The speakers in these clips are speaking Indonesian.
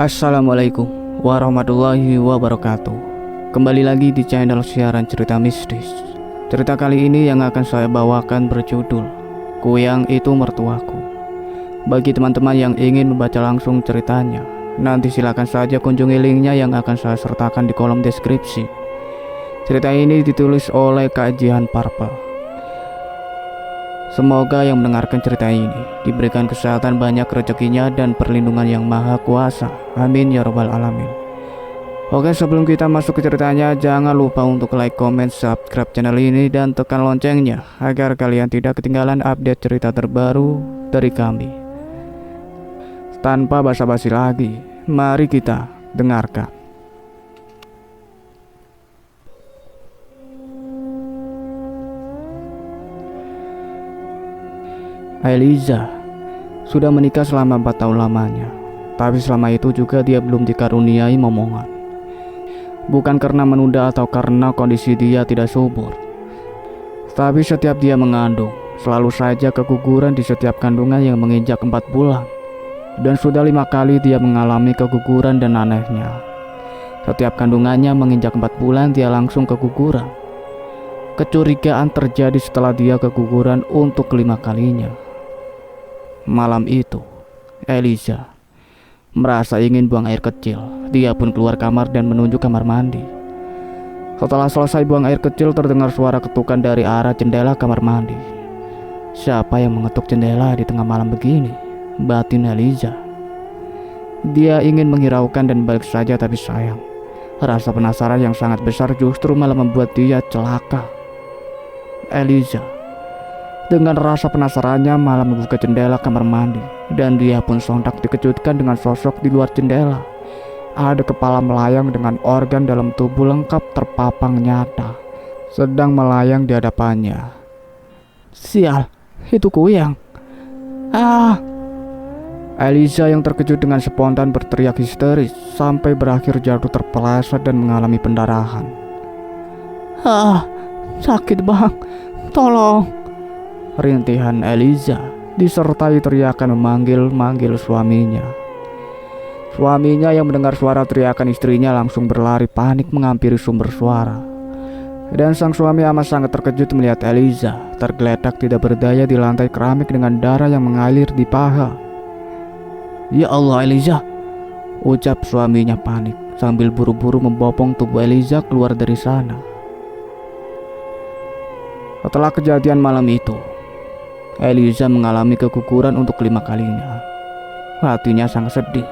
Assalamualaikum warahmatullahi wabarakatuh. Kembali lagi di channel siaran cerita mistis. Cerita kali ini yang akan saya bawakan berjudul Kuyang Itu Mertuaku. Bagi teman-teman yang ingin membaca langsung ceritanya, nanti silakan saja kunjungi linknya yang akan saya sertakan di kolom deskripsi. Cerita ini ditulis oleh Kak Jihan Purple. Semoga yang mendengarkan cerita ini diberikan kesehatan banyak rezekinya dan perlindungan yang maha kuasa. Amin ya robbal alamin. Oke, sebelum kita masuk ke ceritanya, jangan lupa untuk like, comment, subscribe channel ini dan tekan loncengnya agar kalian tidak ketinggalan update cerita terbaru dari kami. Tanpa basa-basi lagi, mari kita dengarkan. Eliza sudah menikah selama 4 tahun lamanya, tapi selama itu juga dia belum dikaruniai momongan. Bukan karena menunda atau karena kondisi dia tidak subur, tapi setiap dia mengandung, selalu saja keguguran di setiap kandungan yang menginjak 4 bulan. Dan sudah 5 kali dia mengalami keguguran dan anehnya, setiap kandungannya menginjak 4 bulan dia langsung keguguran. Kecurigaan terjadi setelah dia keguguran untuk kelima kalinya. Malam itu, Eliza merasa ingin buang air kecil. Dia pun keluar kamar dan menuju kamar mandi. Setelah selesai buang air kecil, terdengar suara ketukan dari arah jendela kamar mandi. Siapa yang mengetuk jendela di tengah malam begini? Batin Eliza. Dia ingin menghiraukan dan balik saja, tapi sayang, rasa penasaran yang sangat besar justru malah membuat dia celaka. Eliza dengan rasa penasarannya malah membuka jendela kamar mandi, dan dia pun sontak dikejutkan dengan sosok di luar jendela. Ada kepala melayang dengan organ dalam tubuh lengkap terpapang nyata, sedang melayang di hadapannya. Sial, itu Kuyang. Eliza yang terkejut dengan spontan berteriak histeris sampai berakhir jatuh terpeleset dan mengalami pendarahan. Sakit bang, tolong. Rintihan Eliza disertai teriakan memanggil suaminya. Suaminya yang mendengar suara teriakan istrinya langsung berlari panik menghampiri sumber suara. Dan sang suami amat sangat terkejut melihat Eliza tergeletak tidak berdaya di lantai keramik dengan darah yang mengalir di paha. Ya Allah Eliza, ucap suaminya panik sambil buru-buru membopong tubuh Eliza keluar dari sana. Setelah kejadian malam itu, Eliza mengalami keguguran untuk kelima kalinya. Hatinya sangat sedih.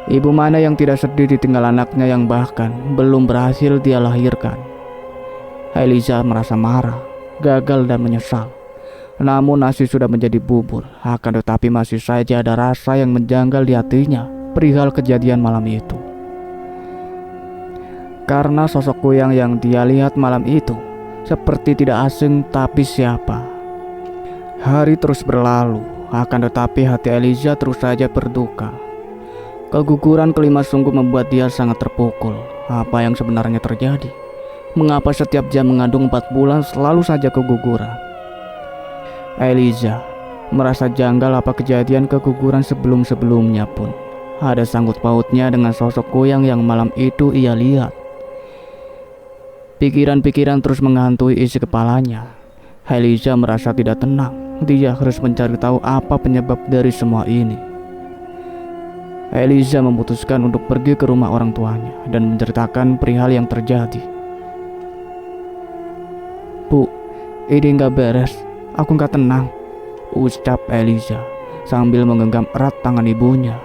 Ibu mana yang tidak sedih ditinggal anaknya yang bahkan belum berhasil dia lahirkan. Eliza merasa marah, gagal dan menyesal. Namun nasi sudah menjadi bubur, akan tetapi masih saja ada rasa yang menjanggal di hatinya perihal kejadian malam itu. Karena sosok Kuyang yang dia lihat malam itu seperti tidak asing, tapi siapa? Hari terus berlalu, akan tetapi hati Eliza terus saja berduka. Keguguran kelima sungguh membuat dia sangat terpukul. Apa yang sebenarnya terjadi? Mengapa setiap dia mengandung 4 bulan selalu saja keguguran? Eliza merasa janggal, apa kejadian keguguran sebelum-sebelumnya pun ada sangkut pautnya dengan sosok Kuyang yang malam itu ia lihat. Pikiran-pikiran terus menghantui isi kepalanya. Eliza merasa tidak tenang. Dia harus mencari tahu apa penyebab dari semua ini. Eliza memutuskan untuk pergi ke rumah orang tuanya dan menceritakan perihal yang terjadi. Bu, ini gak beres. Aku gak tenang, ucap Eliza sambil menggenggam erat tangan ibunya.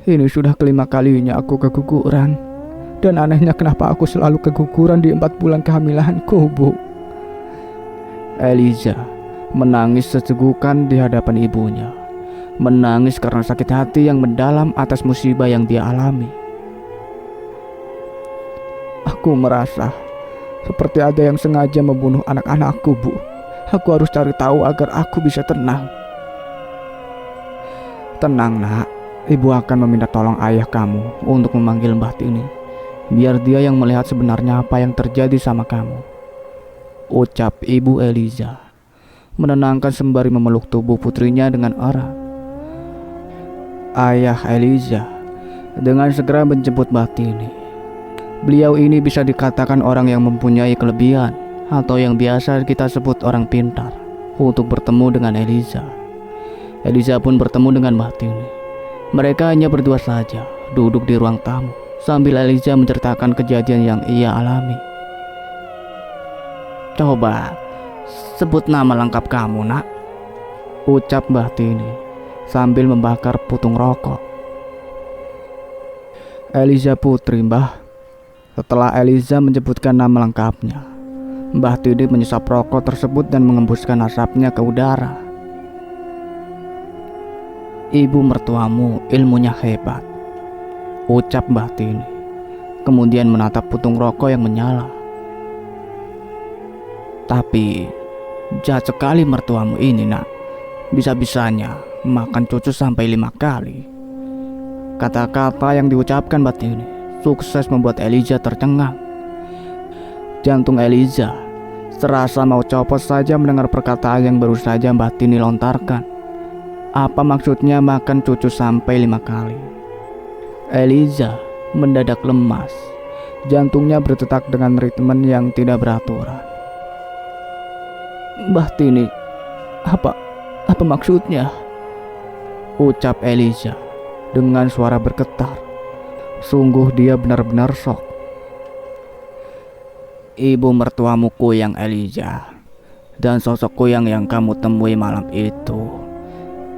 Ini sudah kelima kalinya aku keguguran. Dan anehnya kenapa aku selalu keguguran di 4 bulan kehamilanku, Bu? Eliza menangis sesegukan di hadapan ibunya. Menangis karena sakit hati yang mendalam atas musibah yang dia alami. Aku merasa seperti ada yang sengaja membunuh anak-anakku, Bu. Aku harus cari tahu agar aku bisa tenang. Tenang, Nak. Ibu akan meminta tolong ayah kamu untuk memanggil Mbah Tini, biar dia yang melihat sebenarnya apa yang terjadi sama kamu, ucap Ibu Eliza, menenangkan sembari memeluk tubuh putrinya dengan erat. ayah Eliza dengan segera menjemput Batini. Beliau ini bisa dikatakan orang yang mempunyai kelebihan atau yang biasa kita sebut orang pintar untuk bertemu dengan Eliza. Eliza pun bertemu dengan Batini. Mereka hanya berdua saja duduk di ruang tamu sambil Eliza menceritakan kejadian yang ia alami. "Coba sebut nama lengkap kamu, nak," ucap Batini sambil membakar putung rokok. "Eliza Putri, Mbah." Setelah Eliza menyebutkan nama lengkapnya, Mbah Tini menyesap rokok tersebut dan mengembuskan asapnya ke udara. "Ibu mertuamu ilmunya hebat," ucap Mbah Tini, kemudian menatap putung rokok yang menyala. "Tapi jahat sekali mertuamu ini, nak. Bisa-bisanya makan cucu sampai 5 kali." Kata-kata yang diucapkan Mbah Tini sukses membuat Eliza tercengang. Jantung Eliza serasa mau copot saja mendengar perkataan yang baru saja Mbah Tini lontarkan. Apa maksudnya makan cucu sampai 5 kali? Eliza mendadak lemas. Jantungnya berdetak dengan ritme yang tidak beraturan. "Mbah Tini, apa maksudnya?" ucap Eliza dengan suara bergetar. Sungguh dia benar-benar shock. "Ibu mertuamu Kuyang Eliza, dan sosok Kuyang yang kamu temui malam itu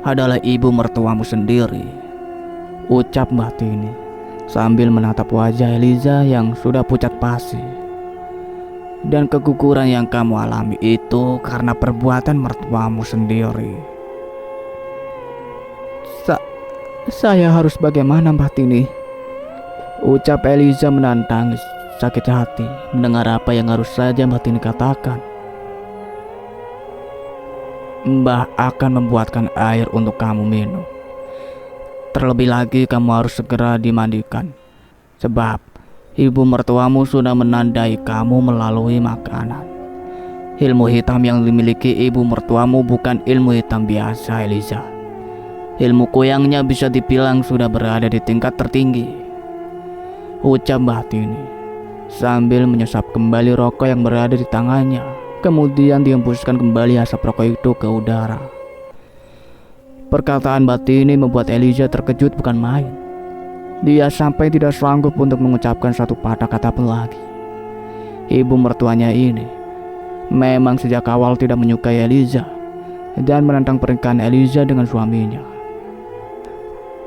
adalah ibu mertuamu sendiri," ucap Mbah Tini sambil menatap wajah Eliza yang sudah pucat pasi. "Dan keguguran yang kamu alami itu karena perbuatan mertuamu sendiri." Saya harus bagaimana, Mbah Tini?" ucap Eliza menahan tangis sakit hati mendengar apa yang harus saja Mbah Tini katakan. "Mbah akan membuatkan air untuk kamu minum. Terlebih lagi kamu harus segera dimandikan, sebab ibu mertuamu sudah menandai kamu melalui makanan. Ilmu hitam yang dimiliki ibu mertuamu bukan ilmu hitam biasa, Eliza. Ilmu kuyangnya bisa dibilang sudah berada di tingkat tertinggi," ucap Mbah Tini sambil menyesap kembali rokok yang berada di tangannya. Kemudian dihembuskan kembali asap rokok itu ke udara. Perkataan Mbah Tini membuat Eliza terkejut bukan main. Dia sampai tidak sanggup untuk mengucapkan satu patah kata pun lagi. Ibu mertuanya ini memang sejak awal tidak menyukai Eliza dan menentang pernikahan Eliza dengan suaminya.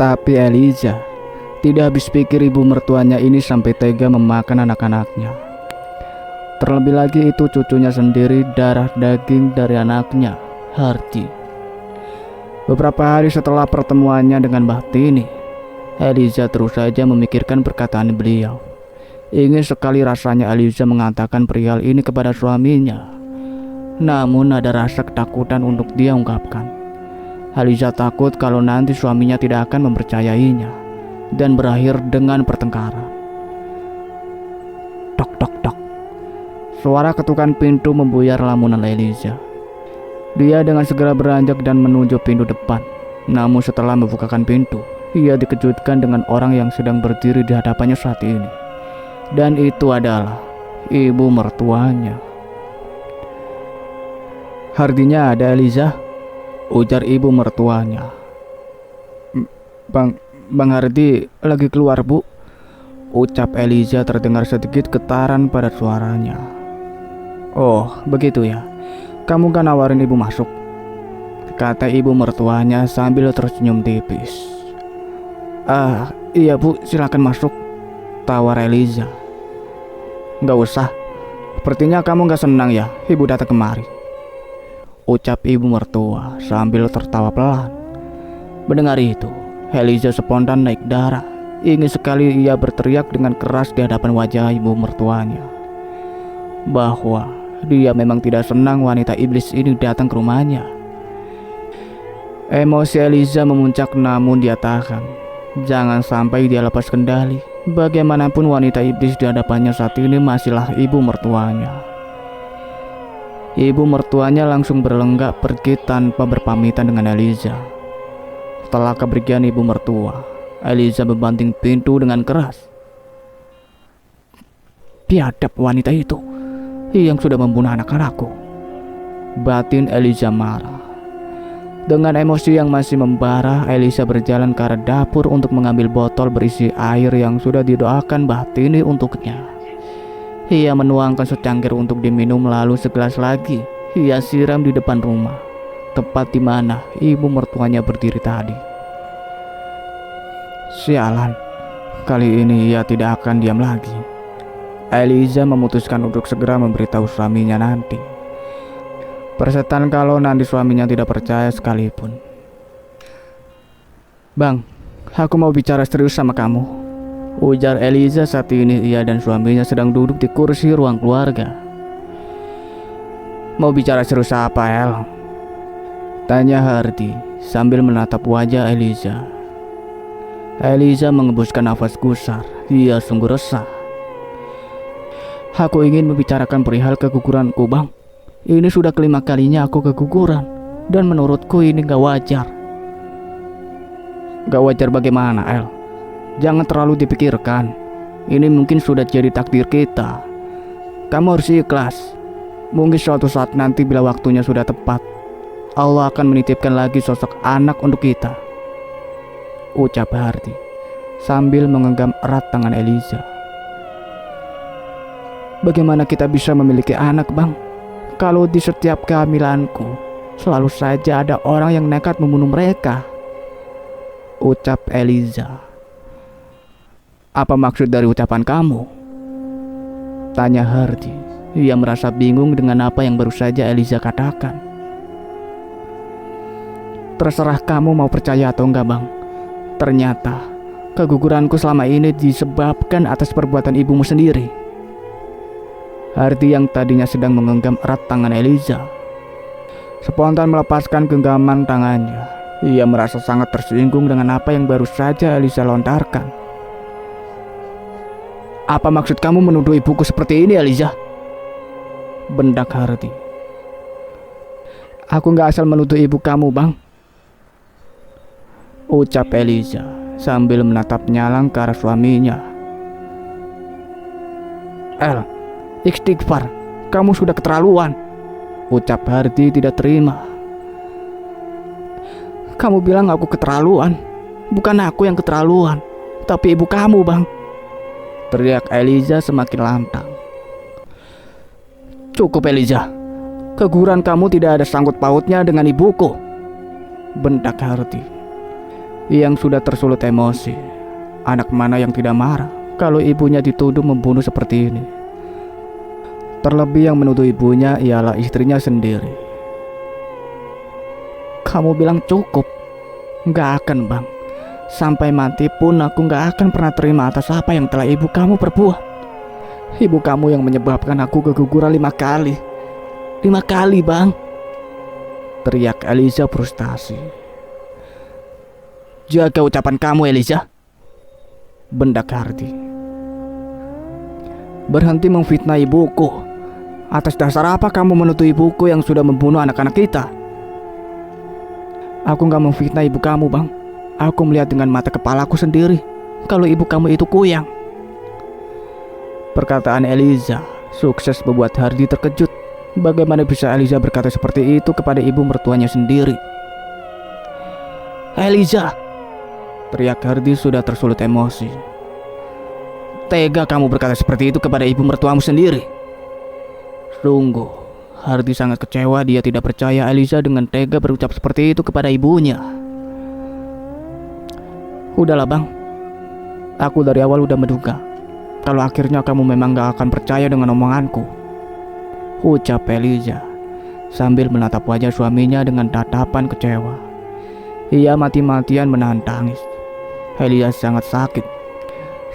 Tapi Eliza tidak habis pikir ibu mertuanya ini sampai tega memakan anak-anaknya. Terlebih lagi itu cucunya sendiri, darah daging dari anaknya, Hardi. Beberapa hari setelah pertemuannya dengan Mbah Tini, Eliza terus saja memikirkan perkataan beliau. Ingin sekali rasanya Eliza mengatakan perihal ini kepada suaminya. Namun ada rasa ketakutan untuk dia ungkapkan. Eliza takut kalau nanti suaminya tidak akan mempercayainya dan berakhir dengan pertengkaran. Tok tok tok. Suara ketukan pintu membuyar lamunan Eliza. Dia dengan segera beranjak dan menuju pintu depan. Namun setelah membukakan pintu, ia dikejutkan dengan orang yang sedang berdiri di hadapannya saat ini. Dan itu adalah ibu mertuanya. "Hardinya ada, Eliza?" ujar ibu mertuanya. Bang Hardi lagi keluar, Bu," ucap Eliza terdengar sedikit getaran pada suaranya. "Oh, begitu ya. Kamu kan nawarin ibu masuk," kata ibu mertuanya sambil tersenyum tipis. Iya Bu, silakan masuk," tawar Eliza. "Gak usah. Sepertinya kamu gak senang ya ibu datang kemari," ucap ibu mertua sambil tertawa pelan. Mendengar itu, Eliza spontan naik darah. Ingin sekali ia berteriak dengan keras di hadapan wajah ibu mertuanya bahwa dia memang tidak senang wanita iblis ini datang ke rumahnya. Emosi Eliza memuncak namun dia tahan. Jangan sampai dia lepas kendali. Bagaimanapun wanita iblis di hadapannya saat ini masihlah ibu mertuanya. Ibu mertuanya langsung berlenggak pergi tanpa berpamitan dengan Eliza. Setelah kepergian ibu mertua, Eliza membanting pintu dengan keras. Biadab wanita itu yang sudah membunuh anak-anakku, batin Eliza marah. Dengan emosi yang masih membara, Eliza berjalan ke arah dapur untuk mengambil botol berisi air yang sudah didoakan Bahtini untuknya. Ia menuangkan secangkir untuk diminum, lalu segelas lagi ia siram di depan rumah, tepat di mana ibu mertuanya berdiri tadi. Sialan, kali ini ia tidak akan diam lagi. Eliza memutuskan untuk segera memberitahu suaminya nanti. Persetan kalau nanti suaminya tidak percaya sekalipun. Bang, aku mau bicara serius sama kamu, ujar Eliza saat ini ia dan suaminya sedang duduk di kursi ruang keluarga. Mau bicara serius apa, El? Tanya Hardy sambil menatap wajah Eliza. Eliza mengebuskan nafas gusar. Ia sungguh resah. Aku ingin membicarakan perihal keguguranku, Bang. Ini sudah kelima kalinya aku keguguran, dan menurutku ini gak wajar. Gak wajar bagaimana, El? Jangan terlalu dipikirkan. Ini mungkin sudah jadi takdir kita. Kamu harus ikhlas. Mungkin suatu saat nanti bila waktunya sudah tepat, Allah akan menitipkan lagi sosok anak untuk kita, ucap Hardy sambil menggenggam erat tangan Eliza. Bagaimana kita bisa memiliki anak, Bang, kalau di setiap kehamilanku selalu saja ada orang yang nekat membunuh mereka, ucap Eliza. Apa maksud dari ucapan kamu? Tanya Hardy. Ia merasa bingung dengan apa yang baru saja Eliza katakan. Terserah kamu mau percaya atau enggak, Bang. Ternyata keguguranku selama ini disebabkan atas perbuatan ibumu sendiri. Hardy yang tadinya sedang menggenggam erat tangan Eliza spontan melepaskan genggaman tangannya. Ia merasa sangat tersinggung dengan apa yang baru saja Eliza lontarkan. Apa maksud kamu menuduh ibuku seperti ini, Eliza? Bendak Hardy. Aku gak asal menuduh ibu kamu, Bang, ucap Eliza sambil menatap nyalang ke arah suaminya. El, istighfar, kamu sudah keterlaluan, ucap Hardy tidak terima. Kamu bilang aku keterlaluan. Bukan aku yang keterlaluan, tapi ibu kamu, Bang, teriak Eliza semakin lantang. Cukup, Eliza. Keguguran kamu tidak ada sangkut pautnya dengan ibuku, bentak Hardy yang sudah tersulut emosi. Anak mana yang tidak marah kalau ibunya dituduh membunuh seperti ini? Terlebih yang menuduh ibunya ialah istrinya sendiri. Kamu bilang cukup? Gak akan, Bang. Sampai mati pun aku gak akan pernah terima atas apa yang telah ibu kamu perbuat. Ibu kamu yang menyebabkan aku keguguran 5 kali. 5 kali, Bang, teriak Eliza frustasi. Jaga ucapan kamu, Eliza, bendak Hardy. Berhenti memfitnah ibuku. Atas dasar apa kamu menuduh ibuku yang sudah membunuh anak-anak kita? Aku gak memfitnah ibu kamu, Bang. Aku melihat dengan mata kepalaku sendiri kalau ibu kamu itu kuyang. Perkataan Eliza sukses membuat Hardy terkejut. Bagaimana bisa Eliza berkata seperti itu kepada ibu mertuanya sendiri? Eliza, teriak Hardy sudah tersulut emosi. Tega kamu berkata seperti itu kepada ibu mertuamu sendiri? Sungguh, Hardy sangat kecewa. Dia tidak percaya Eliza dengan tega berucap seperti itu kepada ibunya. Udahlah, Bang, aku dari awal udah menduga kalau akhirnya kamu memang gak akan percaya dengan omonganku, ucap Eliza sambil menatap wajah suaminya dengan tatapan kecewa. Ia mati-matian menahan tangis. Eliza sangat sakit.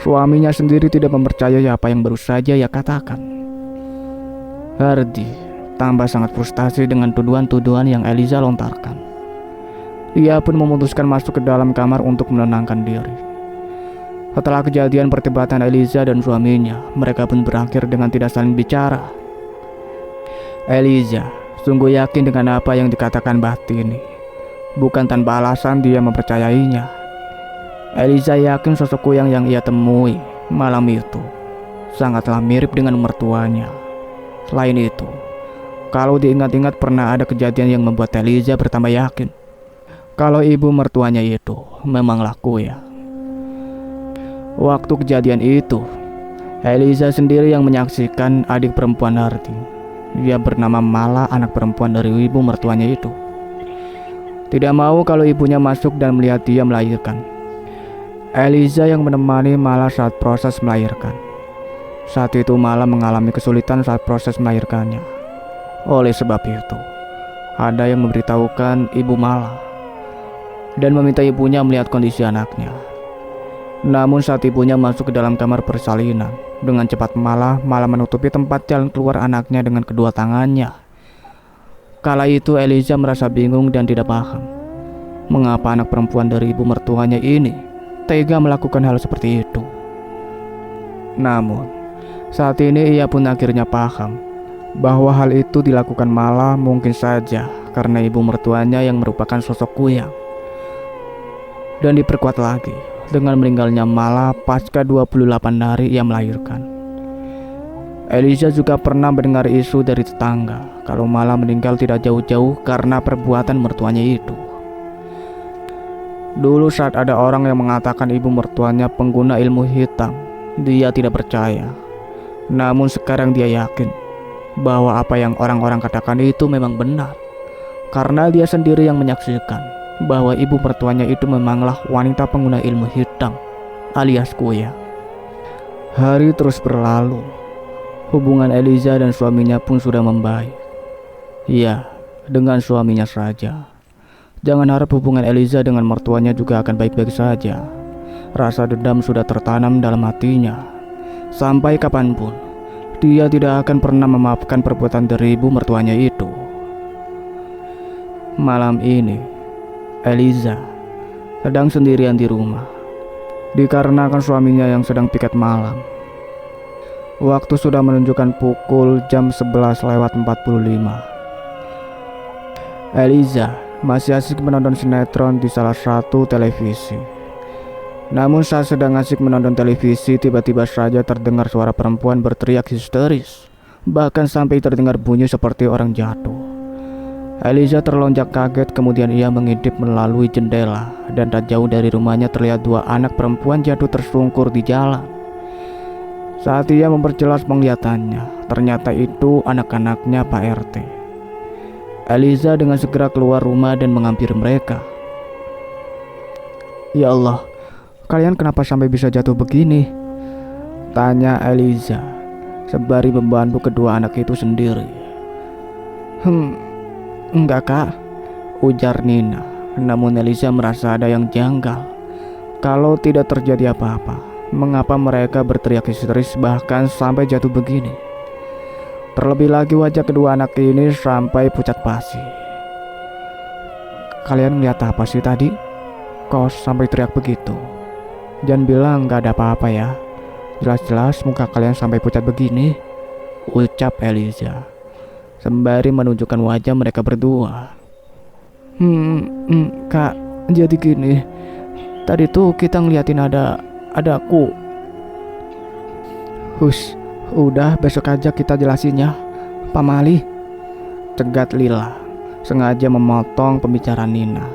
Suaminya sendiri tidak mempercayai apa yang baru saja ia katakan. Hardy tambah sangat frustasi dengan tuduhan-tuduhan yang Eliza lontarkan. Ia pun memutuskan masuk ke dalam kamar untuk menenangkan diri. Setelah kejadian perdebatan Eliza dan suaminya, mereka pun berakhir dengan tidak saling bicara. Eliza sungguh yakin dengan apa yang dikatakan Bahtini. Bukan tanpa alasan dia mempercayainya. Eliza yakin sosok kuyang yang ia temui malam itu sangatlah mirip dengan mertuanya. Selain itu, kalau diingat-ingat pernah ada kejadian yang membuat Eliza bertambah yakin kalau ibu mertuanya itu memanglah kuyang. Waktu kejadian itu, Eliza sendiri yang menyaksikan adik perempuan Hardy. Dia bernama Mala, anak perempuan dari ibu mertuanya itu. Tidak mau kalau ibunya masuk dan melihat dia melahirkan. Eliza yang menemani Mala saat proses melahirkan. Saat itu Mala mengalami kesulitan saat proses melahirkannya. Oleh sebab itu, ada yang memberitahukan ibu Mala dan meminta ibunya melihat kondisi anaknya. Namun saat ibunya masuk ke dalam kamar persalinan, dengan cepat Mala menutupi tempat jalan keluar anaknya dengan kedua tangannya. Kala itu Eliza merasa bingung dan tidak paham mengapa anak perempuan dari ibu mertuanya ini tega melakukan hal seperti itu. Namun saat ini ia pun akhirnya paham bahwa hal itu dilakukan Mala mungkin saja karena ibu mertuanya yang merupakan sosok kuyang. Dan diperkuat lagi dengan meninggalnya Mala pasca 28 hari ia melahirkan. Eliza juga pernah mendengar isu dari tetangga kalau Mala meninggal tidak jauh-jauh karena perbuatan mertuanya itu. Dulu saat ada orang yang mengatakan ibu mertuanya pengguna ilmu hitam, dia tidak percaya. Namun sekarang dia yakin bahwa apa yang orang-orang katakan itu memang benar, karena dia sendiri yang menyaksikan bahwa ibu mertuanya itu memanglah wanita pengguna ilmu hitam alias kuyang. Hari terus berlalu. Hubungan Eliza dan suaminya pun sudah membaik. Ya, dengan suaminya saja. Jangan harap hubungan Eliza dengan mertuanya juga akan baik-baik saja. Rasa dendam sudah tertanam dalam hatinya. Sampai kapanpun dia tidak akan pernah memaafkan perbuatan dari ibu mertuanya itu. Malam ini Eliza sedang sendirian di rumah, dikarenakan suaminya yang sedang piket malam. Waktu sudah menunjukkan pukul jam 11:45. Eliza masih asik menonton sinetron di salah satu televisi. Namun saat sedang asik menonton televisi, tiba-tiba saja terdengar suara perempuan berteriak histeris, bahkan sampai terdengar bunyi seperti orang jatuh. Eliza terlonjak kaget, kemudian ia mengintip melalui jendela dan tak jauh dari rumahnya terlihat dua anak perempuan jatuh tersungkur di jalan. Saat ia memperjelas penglihatannya, ternyata itu anak-anaknya Pak RT. Eliza dengan segera keluar rumah dan menghampiri mereka. "Ya Allah, kalian kenapa sampai bisa jatuh begini?" tanya Eliza sembari membantu kedua anak itu sendiri. Enggak kak," ujar Nina. Namun Eliza merasa ada yang janggal. Kalau tidak terjadi apa-apa, mengapa mereka berteriak histeris bahkan sampai jatuh begini? Terlebih lagi wajah kedua anak ini sampai pucat pasi. "Kalian lihat apa sih tadi? Kok sampai teriak begitu? Jangan bilang gak ada apa-apa ya. Jelas-jelas muka kalian sampai pucat begini," ucap Eliza sembari menunjukkan wajah mereka berdua. Kak, jadi gini. Tadi tuh kita ngeliatin ada aku. "Hush, udah besok aja kita jelasinnya, Pak Mali," cegat Lila, sengaja memotong pembicaraan Nina.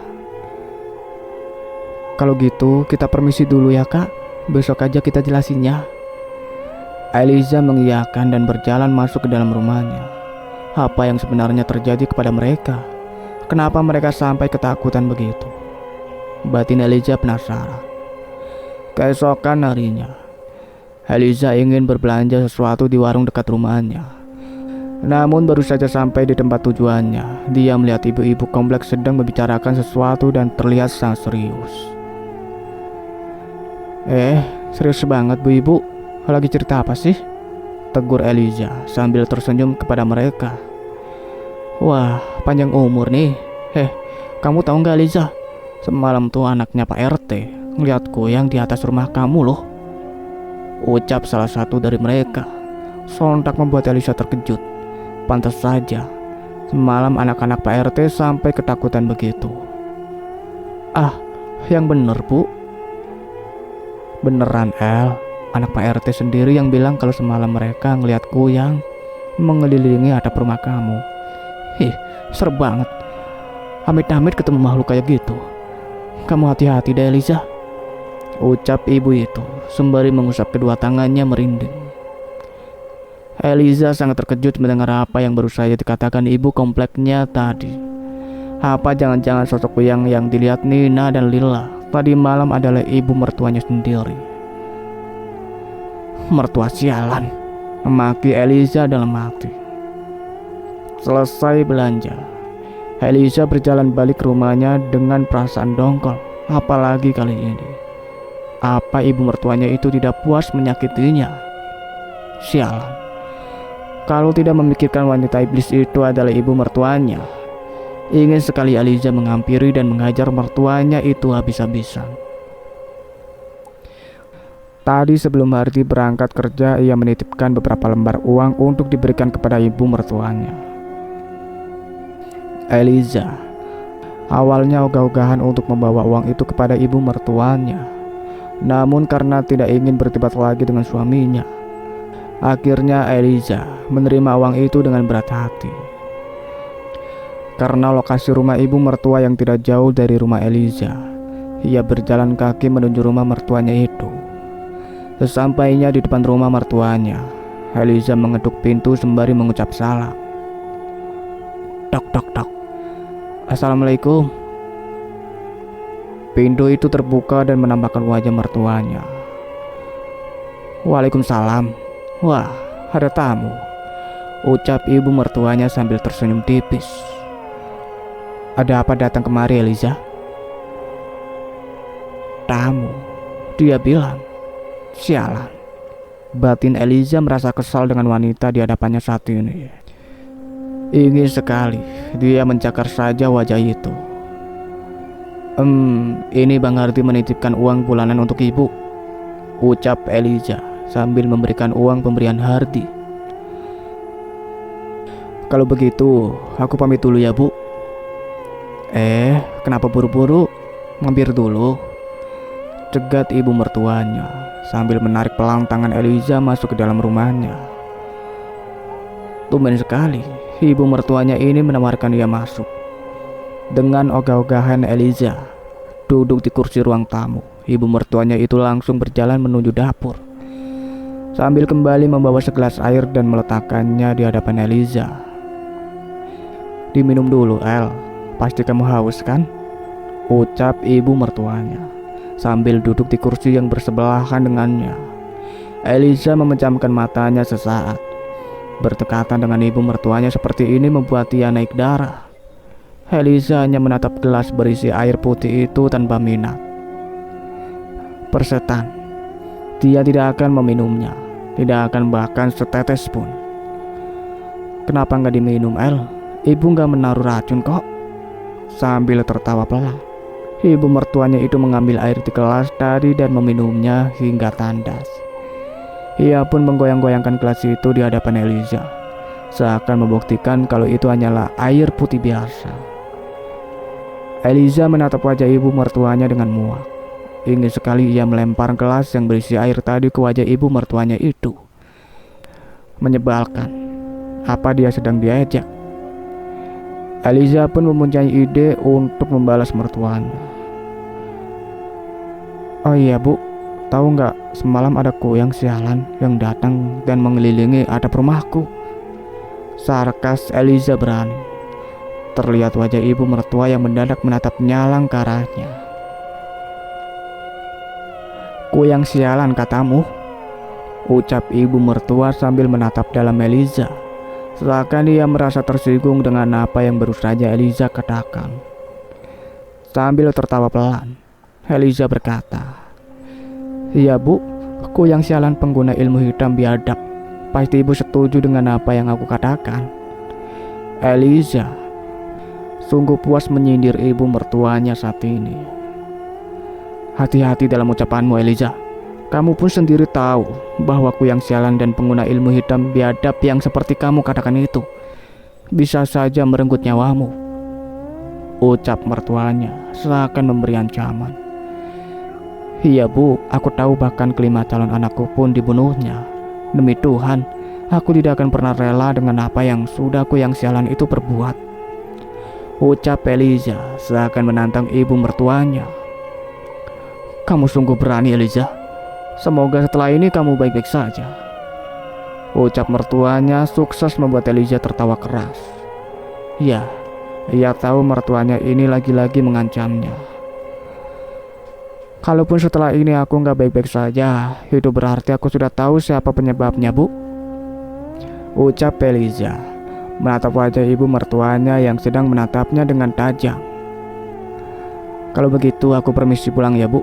"Kalau gitu kita permisi dulu ya kak, besok aja kita jelasinnya." Eliza mengiyakan dan berjalan masuk ke dalam rumahnya. Apa yang sebenarnya terjadi kepada mereka? Kenapa mereka sampai ketakutan begitu? Batin Eliza penasaran. Keesokan harinya, Eliza ingin berbelanja sesuatu di warung dekat rumahnya. Namun baru saja sampai di tempat tujuannya, dia melihat ibu-ibu kompleks sedang membicarakan sesuatu dan terlihat sangat serius. Serius banget bu ibu, lagi cerita apa sih?" tegur Eliza sambil tersenyum kepada mereka. "Wah, panjang umur nih. Kamu tahu nggak Eliza? Semalam tuh anaknya Pak RT ngeliat kuyang di atas rumah kamu loh," ucap salah satu dari mereka. Sontak membuat Eliza terkejut. Pantas saja semalam anak-anak Pak RT sampai ketakutan begitu. Ah, yang bener bu. Beneran El, anak Pak RT sendiri yang bilang kalau semalam mereka ngeliat kuyang mengelilingi atap rumah kamu. Ih, serem banget. Amit-amit ketemu makhluk kayak gitu. Kamu hati-hati deh Eliza, ucap ibu itu sembari mengusap kedua tangannya merinding. Eliza sangat terkejut mendengar apa yang baru saja dikatakan ibu kompleknya tadi. Apa jangan-jangan sosok kuyang yang dilihat Nina dan Lila tadi malam adalah ibu mertuanya sendiri? Mertua sialan, memaki Eliza dalam hati. Selesai belanja, Eliza berjalan balik ke rumahnya dengan perasaan dongkol. Apalagi kali ini, apa ibu mertuanya itu tidak puas menyakitinya? Sialan, kalau tidak memikirkan wanita iblis itu adalah ibu mertuanya, ingin sekali Eliza menghampiri dan menghajar mertuanya itu habis-habisan. Tadi sebelum Hardi berangkat kerja, ia menitipkan beberapa lembar uang untuk diberikan kepada ibu mertuanya. Eliza awalnya ogah-ogahan untuk membawa uang itu kepada ibu mertuanya. Namun karena tidak ingin berdebat lagi dengan suaminya, akhirnya Eliza menerima uang itu dengan berat hati. Karena lokasi rumah ibu mertua yang tidak jauh dari rumah Eliza, ia berjalan kaki menuju rumah mertuanya itu. Sesampainya di depan rumah mertuanya, Eliza mengetuk pintu sembari mengucap salam. Tok tok tok. Assalamualaikum. Pintu itu terbuka dan menampakkan wajah mertuanya. Waalaikumsalam. Wah, ada tamu, ucap ibu mertuanya sambil tersenyum tipis. Ada apa datang kemari Eliza? Tamu, dia bilang. Sialan. Batin Eliza merasa kesal dengan wanita di hadapannya saat ini. Ingin sekali dia mencakar saja wajah itu. Ini Bang Hardi menitipkan uang bulanan untuk ibu, ucap Eliza sambil memberikan uang pemberian Hardi. Kalau begitu, aku pamit dulu ya bu. Kenapa buru-buru? Mampir dulu, cegat ibu mertuanya sambil menarik pelang tangan Eliza masuk ke dalam rumahnya. Tumben sekali ibu mertuanya ini menawarkan ia masuk. Dengan ogah-ogahan Eliza duduk di kursi ruang tamu, ibu mertuanya itu langsung berjalan menuju dapur sambil kembali membawa segelas air dan meletakkannya di hadapan Eliza. Diminum dulu El, pasti kamu haus kan? Ucap ibu mertuanya sambil duduk di kursi yang bersebelahan dengannya. Eliza memejamkan matanya sesaat. Berdekatan dengan ibu mertuanya seperti ini membuat ia naik darah. Eliza hanya menatap gelas berisi air putih itu tanpa minat. Persetan, dia tidak akan meminumnya, tidak akan bahkan setetes pun. Kenapa nggak diminum El? Ibu nggak menaruh racun kok. Sambil tertawa pelan, ibu mertuanya itu mengambil air di gelas tadi dan meminumnya hingga tandas. Ia pun menggoyang-goyangkan gelas itu di hadapan Eliza, seakan membuktikan kalau itu hanyalah air putih biasa. Eliza menatap wajah ibu mertuanya dengan muak. Ingin sekali ia melempar gelas yang berisi air tadi ke wajah ibu mertuanya itu. Menyebalkan, apa dia sedang diajak? Eliza pun mempunyai ide untuk membalas mertuanya. Oh iya bu, tahu nggak, semalam ada kuyang sialan yang datang dan mengelilingi atap rumahku. Sarkas Eliza berani. Terlihat wajah ibu mertua yang mendadak menatap nyalang ke arahnya. Kuyang sialan katamu? Ucap ibu mertua sambil menatap dalam Eliza, seakan dia merasa tersinggung dengan apa yang baru saja Eliza katakan. Sambil tertawa pelan, Eliza berkata, "Iya bu, aku yang sialan pengguna ilmu hitam biadab. Pasti ibu setuju dengan apa yang aku katakan." Eliza sungguh puas menyindir ibu mertuanya saat ini. Hati-hati dalam ucapanmu Eliza. Kamu pun sendiri tahu bahwa aku yang sialan dan pengguna ilmu hitam biadab yang seperti kamu katakan itu bisa saja merenggut nyawamu. ucap mertuanya seakan memberi ancaman. Iya bu, aku tahu bahkan kelima calon anakku pun dibunuhnya. Demi Tuhan, aku tidak akan pernah rela dengan apa yang sudah aku yang sialan itu perbuat, ucap Eliza seakan menantang ibu mertuanya. Kamu sungguh berani Eliza. Semoga setelah ini kamu baik-baik saja, ucap mertuanya sukses membuat Eliza tertawa keras. Ya, ia tahu mertuanya ini lagi-lagi mengancamnya. Kalaupun setelah ini aku nggak baik-baik saja, itu berarti aku sudah tahu siapa penyebabnya bu, ucap Eliza menatap wajah ibu mertuanya yang sedang menatapnya dengan tajam. Kalau begitu aku permisi pulang ya bu.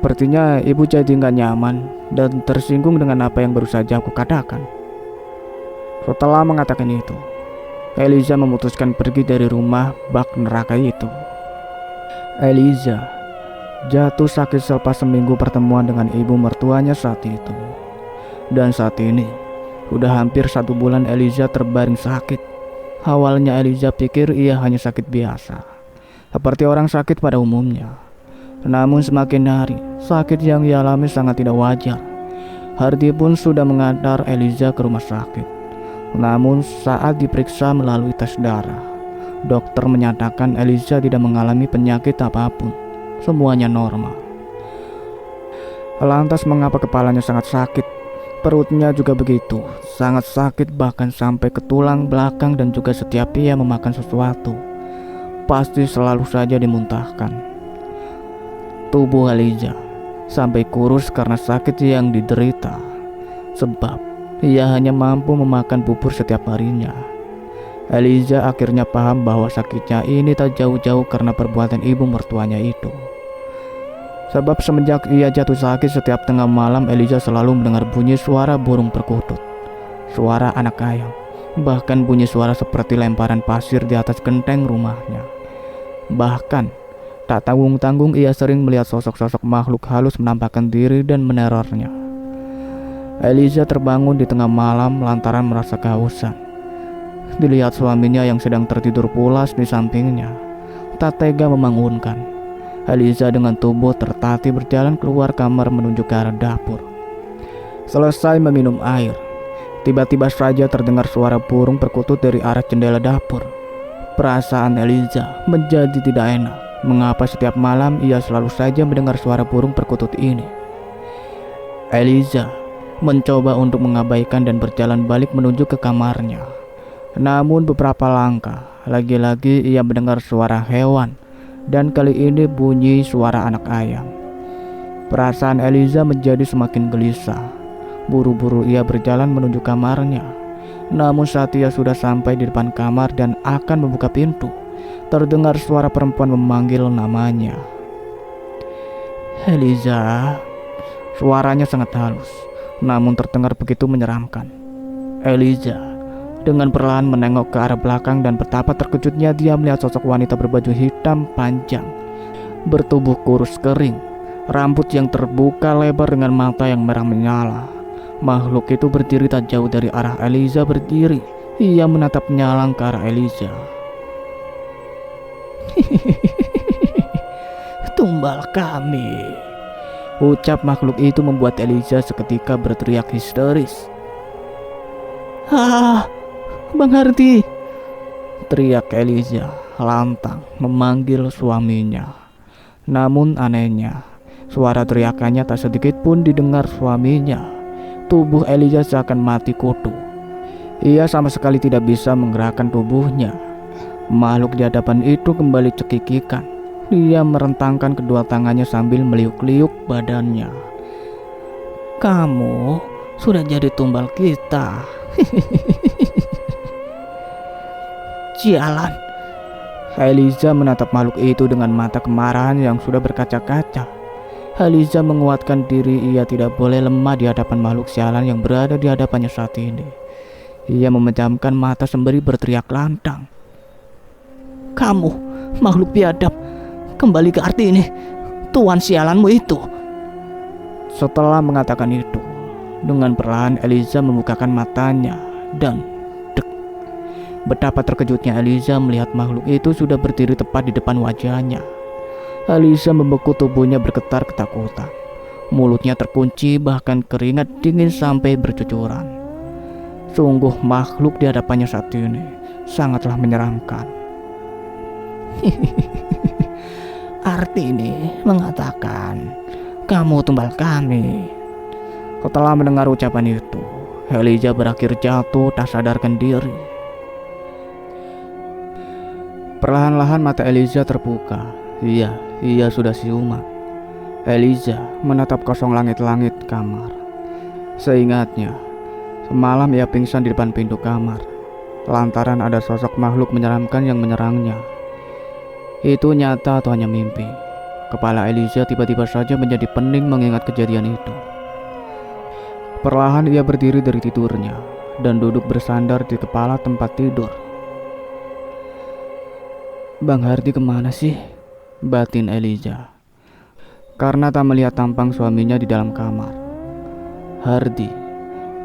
Sepertinya ibu jadi nggak nyaman dan tersinggung dengan apa yang baru saja aku katakan. Setelah mengatakan itu, Eliza memutuskan pergi dari rumah bak neraka itu. Eliza jatuh sakit selepas seminggu pertemuan dengan ibu mertuanya saat itu. Dan saat ini sudah hampir 1 bulan Eliza terbaring sakit. Awalnya Eliza pikir ia hanya sakit biasa, seperti orang sakit pada umumnya. Namun semakin hari, sakit yang ia alami sangat tidak wajar. Hardi pun sudah mengantar Eliza ke rumah sakit. Namun saat diperiksa melalui tes darah, dokter menyatakan Eliza tidak mengalami penyakit apapun. Semuanya normal. Lantas mengapa kepalanya sangat sakit? Perutnya juga begitu, sangat sakit bahkan sampai ke tulang belakang dan juga setiap ia memakan sesuatu, pasti selalu saja dimuntahkan. Tubuh Eliza sampai kurus karena sakit yang diderita, sebab ia hanya mampu memakan bubur setiap harinya. Eliza akhirnya paham bahwa sakitnya ini tak jauh-jauh karena perbuatan ibu mertuanya itu. Sebab semenjak ia jatuh sakit, setiap tengah malam Eliza selalu mendengar bunyi suara burung perkutut, suara anak ayam, bahkan bunyi suara seperti lemparan pasir di atas genteng rumahnya. Bahkan tak tanggung-tanggung ia sering melihat sosok-sosok makhluk halus menampakkan diri dan menerornya. Eliza terbangun di tengah malam lantaran merasa kehausan. Dilihat suaminya yang sedang tertidur pulas di sampingnya, tak tega membangunkan. Eliza dengan tubuh tertatih berjalan keluar kamar menuju ke arah dapur. Selesai meminum air, tiba-tiba saja terdengar suara burung perkutut dari arah jendela dapur. Perasaan Eliza menjadi tidak enak. Mengapa setiap malam ia selalu saja mendengar suara burung perkutut ini? Eliza mencoba untuk mengabaikan dan berjalan balik menuju ke kamarnya. Namun beberapa langkah, lagi-lagi ia mendengar suara hewan, dan kali ini bunyi suara anak ayam. Perasaan Eliza menjadi semakin gelisah. Buru-buru ia berjalan menuju kamarnya. Namun saat ia sudah sampai di depan kamar dan akan membuka pintu, terdengar suara perempuan memanggil namanya. Eliza. Suaranya sangat halus, namun terdengar begitu menyeramkan. Eliza dengan perlahan menengok ke arah belakang dan betapa terkejutnya dia melihat sosok wanita berbaju hitam panjang, bertubuh kurus kering, rambut yang terbuka lebar dengan mata yang merah menyala. Makhluk itu berdiri tak jauh dari arah Eliza berdiri. Ia menatap menyalang ke arah Eliza. Tumbal kami, ucap makhluk itu membuat Eliza seketika berteriak histeris. Bang Hardi, teriak Eliza lantang memanggil suaminya. Namun anehnya, suara teriakannya tak sedikit pun didengar suaminya. Tubuh Eliza seakan mati kutu. Ia sama sekali tidak bisa menggerakkan tubuhnya. Makhluk di hadapan itu kembali cekikikan. Dia merentangkan kedua tangannya sambil meliuk-liuk badannya. Kamu sudah jadi tumbal kita. Sialan. Eliza menatap makhluk itu dengan mata kemarahan yang sudah berkaca-kaca. Eliza menguatkan diri ia tidak boleh lemah di hadapan makhluk sialan yang berada di hadapannya saat ini. Ia memejamkan mata sembari berteriak lantang. Kamu, makhluk biadab, kembali ke arti ini, tuan sialanmu itu. Setelah mengatakan itu, dengan perlahan Eliza membukakan matanya dan dek, Betapa terkejutnya Eliza melihat makhluk itu sudah berdiri tepat di depan wajahnya. Eliza membeku, tubuhnya bergetar ketakutan. Mulutnya terkunci, bahkan keringat dingin sampai bercucuran. Sungguh makhluk di hadapannya saat ini sangatlah menyeramkan. Arti ini mengatakan kamu tumbal kami. Setelah mendengar ucapan itu, Eliza berakhir jatuh tak sadarkan diri. Perlahan-lahan mata Eliza terbuka. Ia sudah siuman. Eliza menatap kosong langit-langit kamar. Seingatnya, semalam ia pingsan di depan pintu kamar lantaran ada sosok makhluk menyeramkan yang menyerangnya. Itu nyata atau hanya mimpi? Kepala Eliza tiba-tiba saja menjadi pening mengingat kejadian itu. Perlahan ia berdiri dari tidurnya dan duduk bersandar di kepala tempat tidur. Bang Hardi kemana sih? Batin Eliza, karena tak melihat tampang suaminya di dalam kamar. Hardi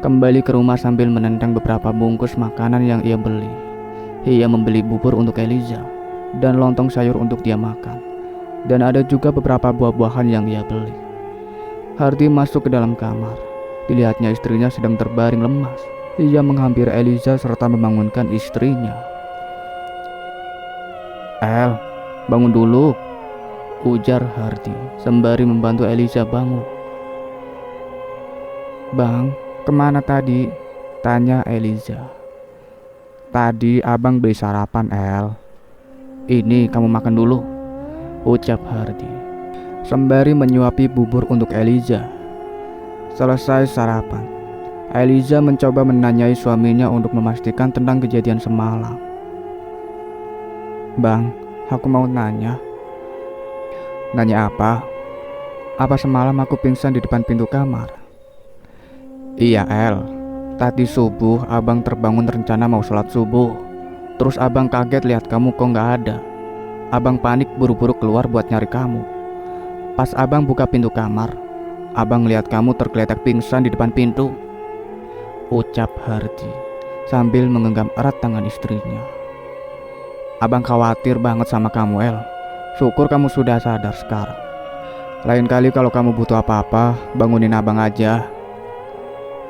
kembali ke rumah sambil menenteng beberapa bungkus makanan yang ia beli. Ia membeli bubur untuk Eliza dan lontong sayur untuk dia makan. Dan ada juga beberapa buah-buahan yang ia beli. Hardi masuk ke dalam kamar. Dilihatnya istrinya sedang terbaring lemas. Ia menghampiri Eliza serta membangunkan istrinya. "El, bangun dulu," ujar Hardi sembari membantu Eliza bangun. "Bang, kemana tadi?" tanya Eliza. "Tadi abang beli sarapan, El. Ini kamu makan dulu," ucap Hardi sembari menyuapi bubur untuk Eliza. Selesai sarapan, Eliza mencoba menanyai suaminya untuk memastikan tentang kejadian semalam. "Bang, aku mau nanya." "Nanya apa?" "Apa semalam aku pingsan di depan pintu kamar?" "Iya, El. Tadi subuh abang terbangun rencana mau sholat subuh. Terus abang kaget lihat kamu kok gak ada. Abang panik buru-buru keluar buat nyari kamu. Pas abang buka pintu kamar, abang lihat kamu tergeletak pingsan di depan pintu," ucap Hardi sambil menggenggam erat tangan istrinya. "Abang khawatir banget sama kamu, El. Syukur kamu sudah sadar sekarang. Lain kali kalau kamu butuh apa-apa, bangunin abang aja."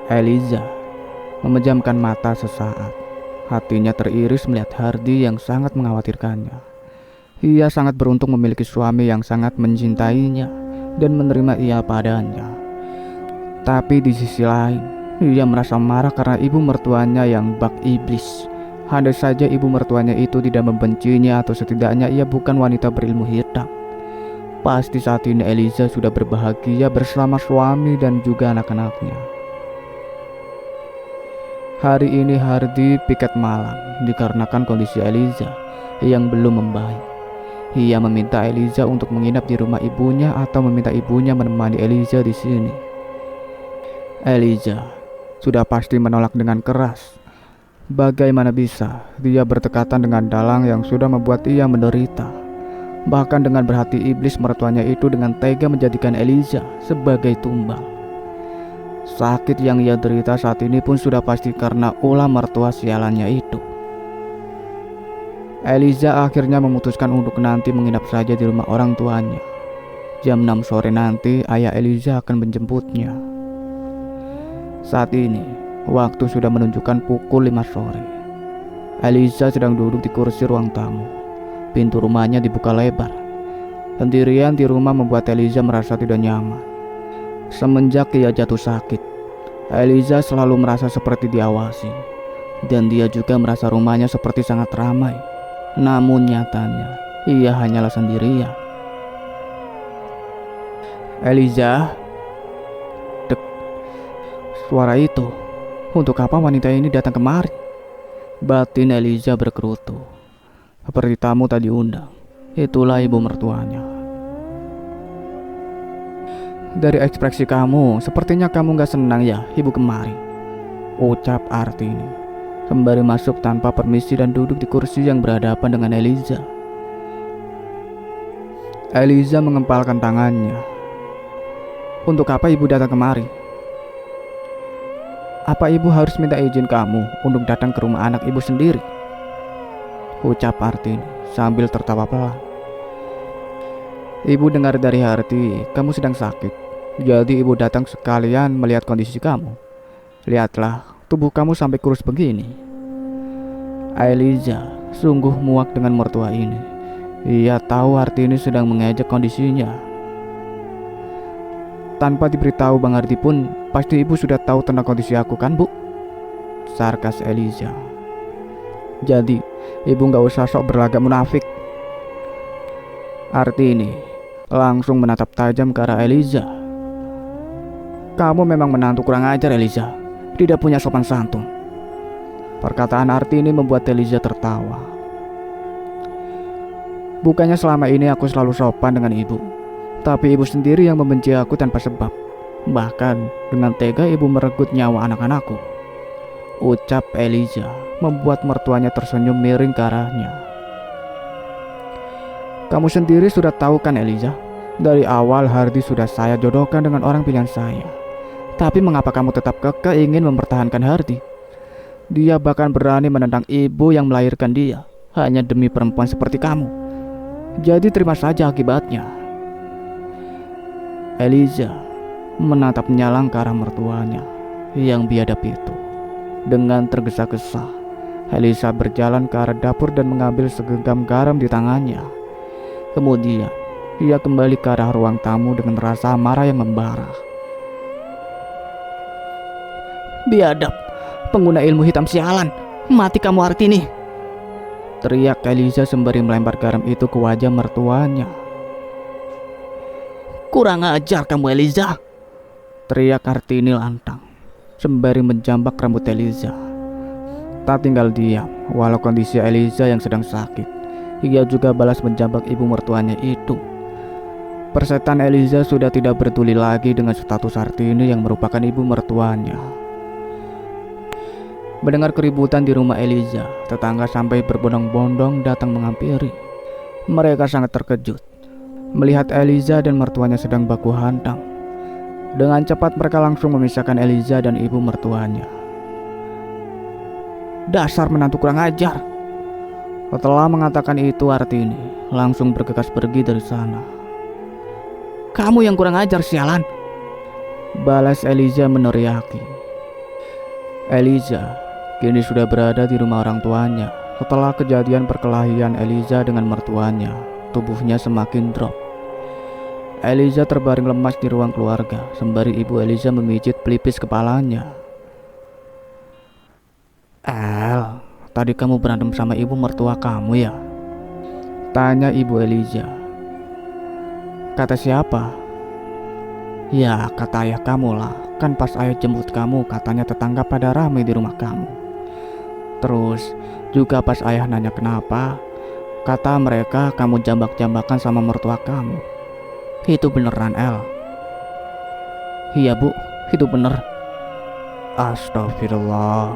Eliza memejamkan mata sesaat. Hatinya teriris melihat Hardi yang sangat mengkhawatirkannya. Ia sangat beruntung memiliki suami yang sangat mencintainya dan menerima ia padanya. Tapi di sisi lain, ia merasa marah karena ibu mertuanya yang bak iblis. Andai saja ibu mertuanya itu tidak membencinya atau setidaknya ia bukan wanita berilmu hitam, pasti saat ini Eliza sudah berbahagia bersama suami dan juga anak-anaknya. Hari ini Hardi piket malam dikarenakan kondisi Eliza yang belum membaik. Ia meminta Eliza untuk menginap di rumah ibunya atau meminta ibunya menemani Eliza di sini. Eliza sudah pasti menolak dengan keras. Bagaimana bisa dia bertekatan dengan dalang yang sudah membuat ia menderita? Bahkan dengan berhati iblis mertuanya itu dengan tega menjadikan Eliza sebagai tumbal. Sakit yang ia derita saat ini pun sudah pasti karena ulah mertua sialannya itu. Eliza akhirnya memutuskan untuk nanti menginap saja di rumah orang tuanya. Jam 6 sore nanti ayah Eliza akan menjemputnya. Saat ini waktu sudah menunjukkan pukul 5 sore. Eliza sedang duduk di kursi ruang tamu. Pintu rumahnya dibuka lebar. Sendirian di rumah membuat Eliza merasa tidak nyaman. Semenjak ia jatuh sakit, Eliza selalu merasa seperti diawasi. Dan dia juga merasa rumahnya seperti sangat ramai. Namun nyatanya, ia hanyalah sendirian. "Eliza." Dek. Suara itu. Untuk apa wanita ini datang kemari? Batin Eliza berkerutu. Seperti tamu tak diundang. Itulah ibu mertuanya. "Dari ekspresi kamu, sepertinya kamu gak senang ya ibu kemari," ucap Artini sembari masuk tanpa permisi dan duduk di kursi yang berhadapan dengan Eliza. Eliza mengempalkan tangannya. "Untuk apa ibu datang kemari? Apa ibu harus minta izin kamu untuk datang ke rumah anak ibu sendiri?" ucap Hartini sambil tertawa pelan. Ibu dengar dari Harti kamu sedang sakit. Jadi ibu datang sekalian melihat kondisi kamu. Lihatlah, tubuh kamu sampai kurus begini. Eliza sungguh muak dengan mertua ini. Ia tahu Hartini sedang mengejek kondisinya. Tanpa diberitahu Bang Harti pun, pasti ibu sudah tahu tentang kondisi aku kan, Bu? Sarkas Eliza. Jadi, ibu gak usah sok berlagak munafik. Hartini langsung menatap tajam ke arah Eliza. Kamu memang menantu kurang ajar, Eliza. Tidak punya sopan santun. Perkataan Hartini membuat Eliza tertawa. Bukannya selama ini aku selalu sopan dengan ibu, tapi ibu sendiri yang membenci aku tanpa sebab. Bahkan dengan tega ibu merenggut nyawa anak-anakku. Ucap Eliza membuat mertuanya tersenyum miring ke arahnya. Kamu sendiri sudah tahu kan Eliza? Dari awal Hardi sudah saya jodohkan dengan orang pilihan saya. Tapi mengapa kamu tetap kekeh ingin mempertahankan Hardi? Dia bahkan berani menentang ibu yang melahirkan dia hanya demi perempuan seperti kamu. Jadi terima saja akibatnya. Eliza menatap menyalang ke arah mertuanya yang biadab itu. Dengan tergesa-gesa, Eliza berjalan ke arah dapur dan mengambil segenggam garam di tangannya. Kemudian, ia kembali ke arah ruang tamu dengan rasa marah yang membara. Biadab, pengguna ilmu hitam sialan, mati kamu Hartini! Teriak Eliza sembari melempar garam itu ke wajah mertuanya. Kurang ajar kamu Eliza! Teriak Hartini lantang sembari menjambak rambut Eliza. Tak tinggal diam, walau kondisi Eliza yang sedang sakit, ia juga balas menjambak ibu mertuanya itu. Persetan Eliza sudah tidak peduli lagi dengan status Hartini yang merupakan ibu mertuanya. Mendengar keributan di rumah Eliza, tetangga sampai berbondong-bondong datang menghampiri. Mereka sangat terkejut melihat Eliza dan mertuanya sedang baku hantam. Dengan cepat mereka langsung memisahkan Eliza dan ibu mertuanya. Dasar menantu kurang ajar! Setelah mengatakan itu Hartini langsung bergegas pergi dari sana. Kamu yang kurang ajar sialan! Balas Eliza meneriaki. Eliza kini sudah berada di rumah orang tuanya. Setelah kejadian perkelahian Eliza dengan mertuanya, tubuhnya semakin drop. Eliza terbaring lemas di ruang keluarga, sembari ibu Eliza memijit pelipis kepalanya. El, tadi kamu berantem sama ibu mertua kamu ya? Tanya ibu Eliza. Kata siapa? Ya, kata ayah kamu lah. Kan pas ayah jemput kamu, katanya tetangga pada ramai di rumah kamu. Terus juga pas ayah nanya kenapa, kata mereka kamu jambak-jambakan sama mertua kamu. Itu beneran El? Iya bu, itu bener. Astagfirullah,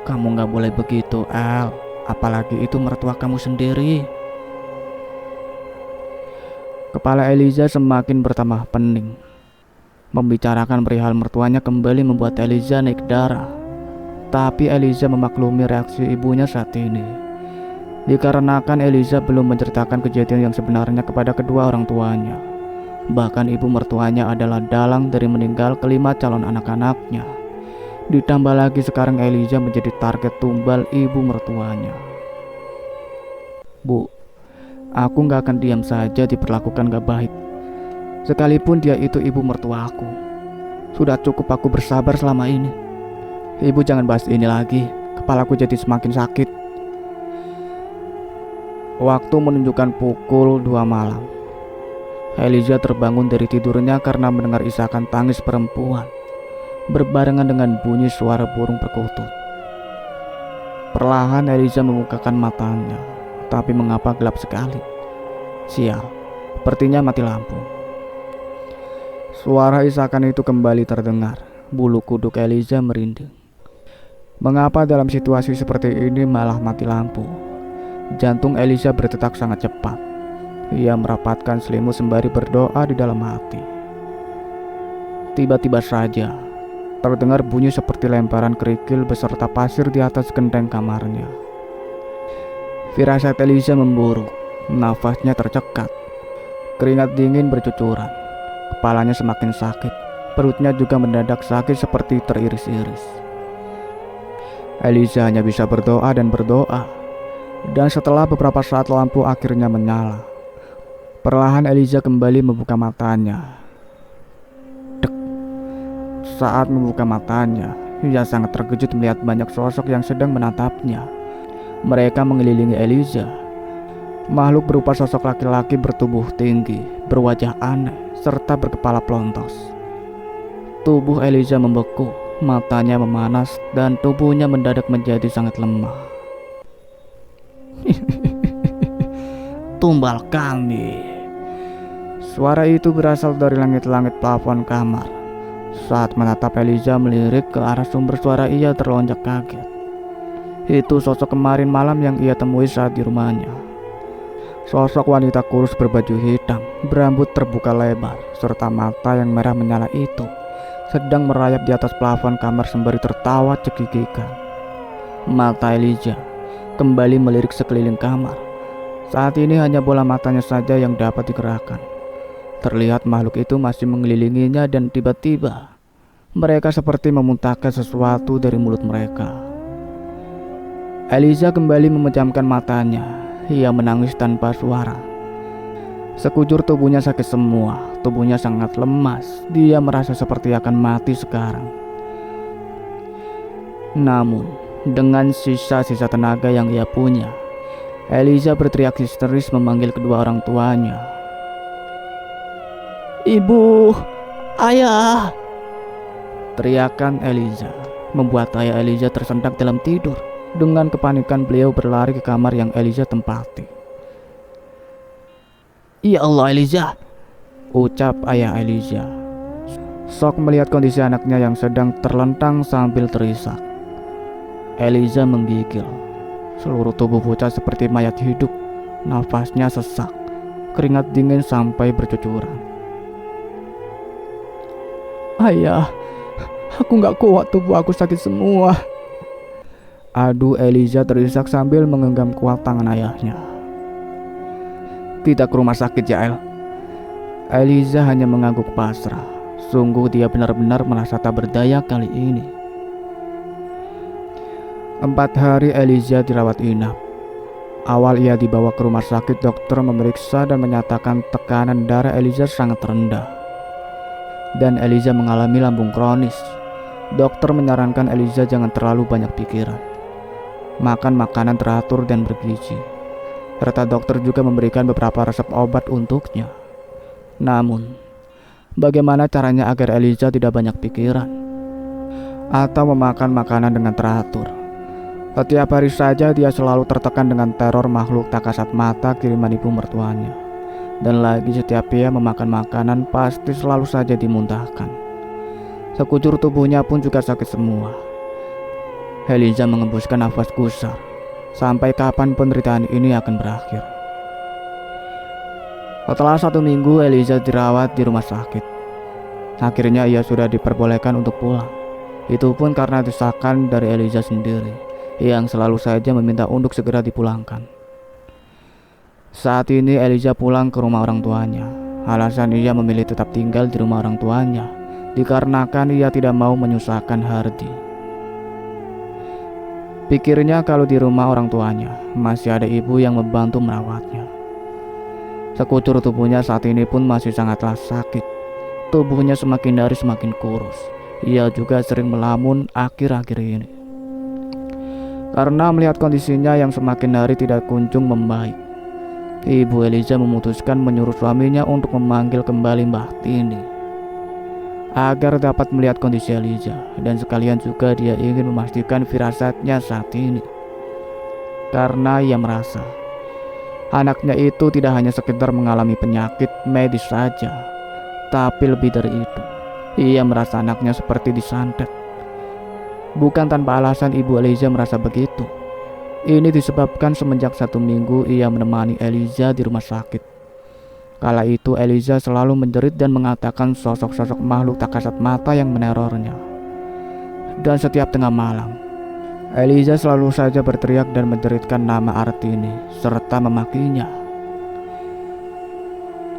kamu gak boleh begitu El. Apalagi itu mertua kamu sendiri. Kepala Eliza semakin bertambah pening. Membicarakan perihal mertuanya kembali membuat Eliza naik darah. Tapi Eliza memaklumi reaksi ibunya saat ini. Dikarenakan Eliza belum menceritakan kejadian yang sebenarnya kepada kedua orang tuanya. Bahkan ibu mertuanya adalah dalang dari meninggal kelima calon anak-anaknya. Ditambah lagi sekarang Eliza menjadi target tumbal ibu mertuanya. Bu, aku gak akan diam saja diperlakukan gak baik. Sekalipun dia itu ibu mertua aku. Sudah cukup aku bersabar selama ini. Ibu jangan bahas ini lagi, kepalaku jadi semakin sakit. Waktu menunjukkan pukul 2 malam. Eliza terbangun dari tidurnya karena mendengar isakan tangis perempuan berbarengan dengan bunyi suara burung perkutut. Perlahan Eliza membukakan matanya, tapi mengapa gelap sekali? Sial, sepertinya mati lampu. Suara isakan itu kembali terdengar. Bulu kuduk Eliza merinding. Mengapa dalam situasi seperti ini malah mati lampu? Jantung Eliza berdetak sangat cepat. Ia merapatkan selimut sembari berdoa di dalam hati. Tiba-tiba saja terdengar bunyi seperti lemparan kerikil beserta pasir di atas genteng kamarnya. Firasat Eliza memburuk, nafasnya tercekat, keringat dingin bercucuran, kepalanya semakin sakit, perutnya juga mendadak sakit seperti teriris-iris. Eliza hanya bisa berdoa dan berdoa, dan setelah beberapa saat lampu akhirnya menyala. Perlahan Eliza kembali membuka matanya. Dek. Saat membuka matanya, ia sangat terkejut melihat banyak sosok yang sedang menatapnya. Mereka mengelilingi Eliza. Makhluk berupa sosok laki-laki bertubuh tinggi, berwajah aneh, serta berkepala pelontos. Tubuh Eliza membeku, matanya memanas, dan tubuhnya mendadak menjadi sangat lemah. Tumbal kami. Suara itu berasal dari langit-langit plafon kamar. Saat menatap Eliza melirik ke arah sumber suara, ia terlonjak kaget. Itu sosok kemarin malam yang ia temui saat di rumahnya. Sosok wanita kurus berbaju hitam, berambut terbuka lebar, serta mata yang merah menyala itu sedang merayap di atas plafon kamar sembari tertawa cekikikan. Mata Eliza kembali melirik sekeliling kamar. Saat ini hanya bola matanya saja yang dapat digerakkan. Terlihat makhluk itu masih mengelilinginya dan tiba-tiba mereka seperti memuntahkan sesuatu dari mulut mereka. Eliza kembali memejamkan matanya. Ia menangis tanpa suara. Sekujur tubuhnya sakit semua. Tubuhnya sangat lemas. Dia merasa seperti akan mati sekarang. Namun, dengan sisa-sisa tenaga yang ia punya, Eliza berteriak histeris memanggil kedua orang tuanya. Ibu, ayah. Teriakan Eliza membuat ayah Eliza tersentak dalam tidur. Dengan kepanikan beliau berlari ke kamar yang Eliza tempati. Ya Allah, Eliza, ucap ayah Eliza. Sok melihat kondisi anaknya yang sedang terlentang sambil terisak. Eliza menggigil. Seluruh tubuh bocah seperti mayat hidup. Nafasnya sesak, keringat dingin sampai bercucuran. Ayah, aku gak kuat, tubuh aku sakit semua. Adu Eliza terisak sambil menggenggam kuat tangan ayahnya. Kita ke rumah sakit ya El. Eliza hanya mengangguk pasrah. Sungguh dia benar-benar merasa tak berdaya kali ini. 4 hari Eliza dirawat inap. Awal ia dibawa ke rumah sakit, dokter memeriksa dan menyatakan tekanan darah Eliza sangat rendah. Dan Eliza mengalami lambung kronis. Dokter menyarankan Eliza jangan terlalu banyak pikiran. Makan makanan teratur dan bergizi. Serta dokter juga memberikan beberapa resep obat untuknya. Namun, bagaimana caranya agar Eliza tidak banyak pikiran? Atau memakan makanan dengan teratur? Setiap hari saja dia selalu tertekan dengan teror makhluk tak kasat mata kiriman ibu mertuanya. Dan lagi setiap ia memakan makanan pasti selalu saja dimuntahkan. Sekujur tubuhnya pun juga sakit semua. Eliza mengembuskan nafas gusar. Sampai kapan penderitaan ini akan berakhir? Setelah 1 minggu Eliza dirawat di rumah sakit. Akhirnya ia sudah diperbolehkan untuk pulang. Itu pun karena desakan dari Eliza sendiri, yang selalu saja meminta untuk segera dipulangkan. Saat ini Eliza pulang ke rumah orang tuanya. Alasan ia memilih tetap tinggal di rumah orang tuanya dikarenakan ia tidak mau menyusahkan Hardy. Pikirnya kalau di rumah orang tuanya masih ada ibu yang membantu merawatnya. Sekujur tubuhnya saat ini pun masih sangatlah sakit. Tubuhnya semakin hari semakin kurus. Ia juga sering melamun akhir-akhir ini. Karena melihat kondisinya yang semakin hari tidak kunjung membaik, Ibu Eliza memutuskan menyuruh suaminya untuk memanggil kembali Mbah Tini agar dapat melihat kondisi Eliza, dan sekalian juga dia ingin memastikan firasatnya saat ini. Karena ia merasa anaknya itu tidak hanya sekedar mengalami penyakit medis saja, tapi lebih dari itu. Ia merasa anaknya seperti disantet. Bukan tanpa alasan Ibu Eliza merasa begitu. Ini disebabkan semenjak 1 minggu ia menemani Eliza di rumah sakit. Kala itu Eliza selalu menjerit dan mengatakan sosok-sosok makhluk tak kasat mata yang menerornya. Dan setiap tengah malam, Eliza selalu saja berteriak dan menjeritkan nama Artini serta memakinya.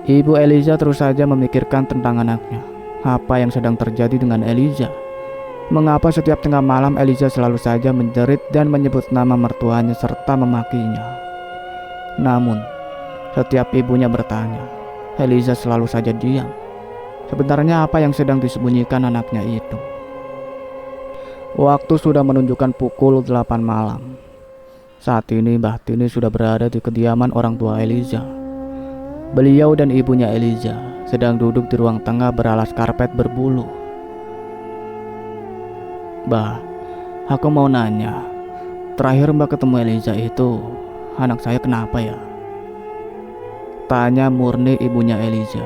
Ibu Eliza terus saja memikirkan tentang anaknya. Apa yang sedang terjadi dengan Eliza? Mengapa setiap tengah malam Eliza selalu saja menjerit dan menyebut nama mertuanya serta memakinya? Namun, setiap ibunya bertanya, Eliza selalu saja diam. Sebenarnya apa yang sedang disembunyikan anaknya itu? Waktu sudah menunjukkan pukul 8 malam. Saat ini Mbah Tini sudah berada di kediaman orang tua Eliza. Beliau dan ibunya Eliza sedang duduk di ruang tengah beralas karpet berbulu. Mbah, aku mau nanya, terakhir Mbak ketemu Eliza itu, anak saya kenapa ya? Tanya Murni ibunya Eliza.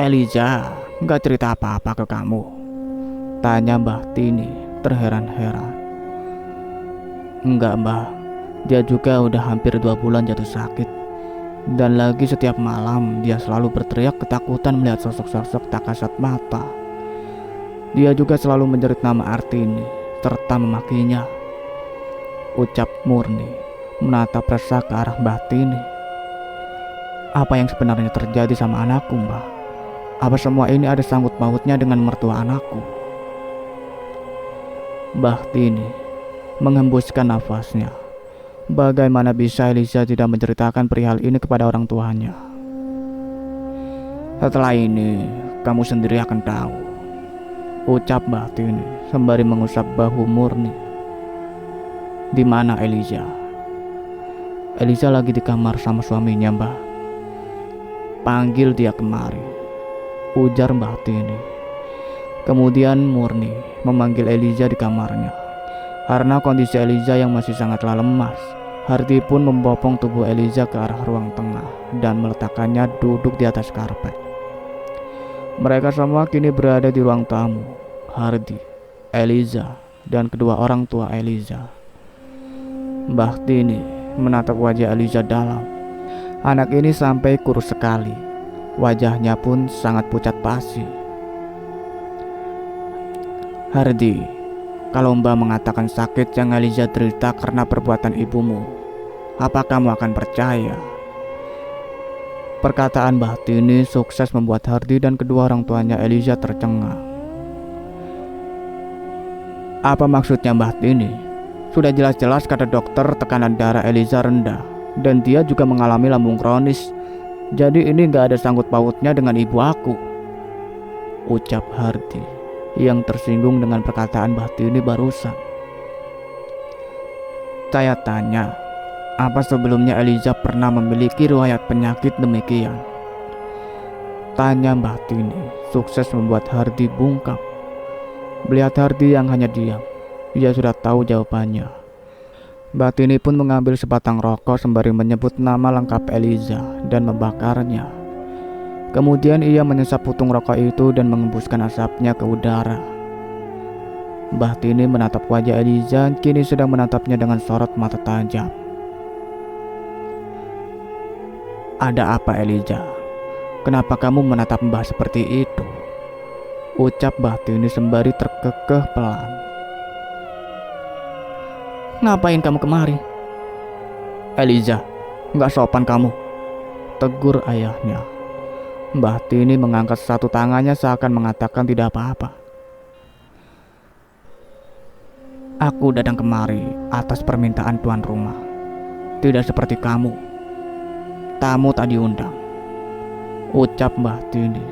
Eliza nggak cerita apa-apa ke kamu? Tanya Mbah Tini terheran-heran. Enggak Mbah, dia juga udah hampir 2 bulan jatuh sakit. Dan lagi setiap malam dia selalu berteriak ketakutan melihat sosok-sosok tak kasat mata. Dia juga selalu menjerit nama Artini serta memakinya. Ucap Murni menatap resah ke arah Mbah Tini. Apa yang sebenarnya terjadi sama anakku, Mbah? Apa semua ini ada sangkut pautnya dengan mertua anakku? Mbah Tini menghembuskan nafasnya. Bagaimana bisa Eliza tidak menceritakan perihal ini kepada orang tuanya? Setelah ini, kamu sendiri akan tahu, ucap Mbah Tini sembari mengusap bahu Murni. Di mana Eliza? Eliza lagi di kamar sama suaminya, Mbah. Panggil dia kemari, ujar Mbah Tini. Kemudian Murni memanggil Eliza di kamarnya. Karena kondisi Eliza yang masih sangatlah lemas, Hardi pun membopong tubuh Eliza ke arah ruang tengah dan meletakkannya duduk di atas karpet. Mereka semua kini berada di ruang tamu. Hardi, Eliza, dan kedua orang tua Eliza. Mbah Tini menatap wajah Eliza dalam. Anak ini sampai kurus sekali. Wajahnya pun sangat pucat pasi. Hardi, kalau Mbah mengatakan sakit yang Eliza derita karena perbuatan ibumu, apa kamu akan percaya? Perkataan Mbah Tini sukses membuat Hardi dan kedua orang tuanya Eliza tercengang. Apa maksudnya Mbah Tini? Sudah jelas-jelas kata dokter tekanan darah Eliza rendah dan dia juga mengalami lambung kronis. Jadi ini gak ada sangkut pautnya dengan ibu aku, ucap Hardi yang tersinggung dengan perkataan Mbah Tini barusan. Saya tanya, apa sebelumnya Eliza pernah memiliki riwayat penyakit demikian? Tanya Mbah Tini, sukses membuat Hardi bungkam. Melihat Hardi yang hanya diam, ia sudah tahu jawabannya. Mbah Tini pun mengambil sebatang rokok sembari menyebut nama lengkap Eliza dan membakarnya. Kemudian ia menyesap putung rokok itu dan mengembuskan asapnya ke udara. Mbah Tini menatap wajah Eliza, kini sedang menatapnya dengan sorot mata tajam. Ada apa Eliza? Kenapa kamu menatap Mbah seperti itu? Ucap Mbah Tini sembari terkekeh pelan. Ngapain kamu kemari? Eliza, gak sopan kamu, tegur ayahnya. Mbah Tini mengangkat satu tangannya seakan mengatakan tidak apa-apa. Aku datang kemari atas permintaan tuan rumah. Tidak seperti kamu. Tamu tak diundang, ucap Mbah Tini.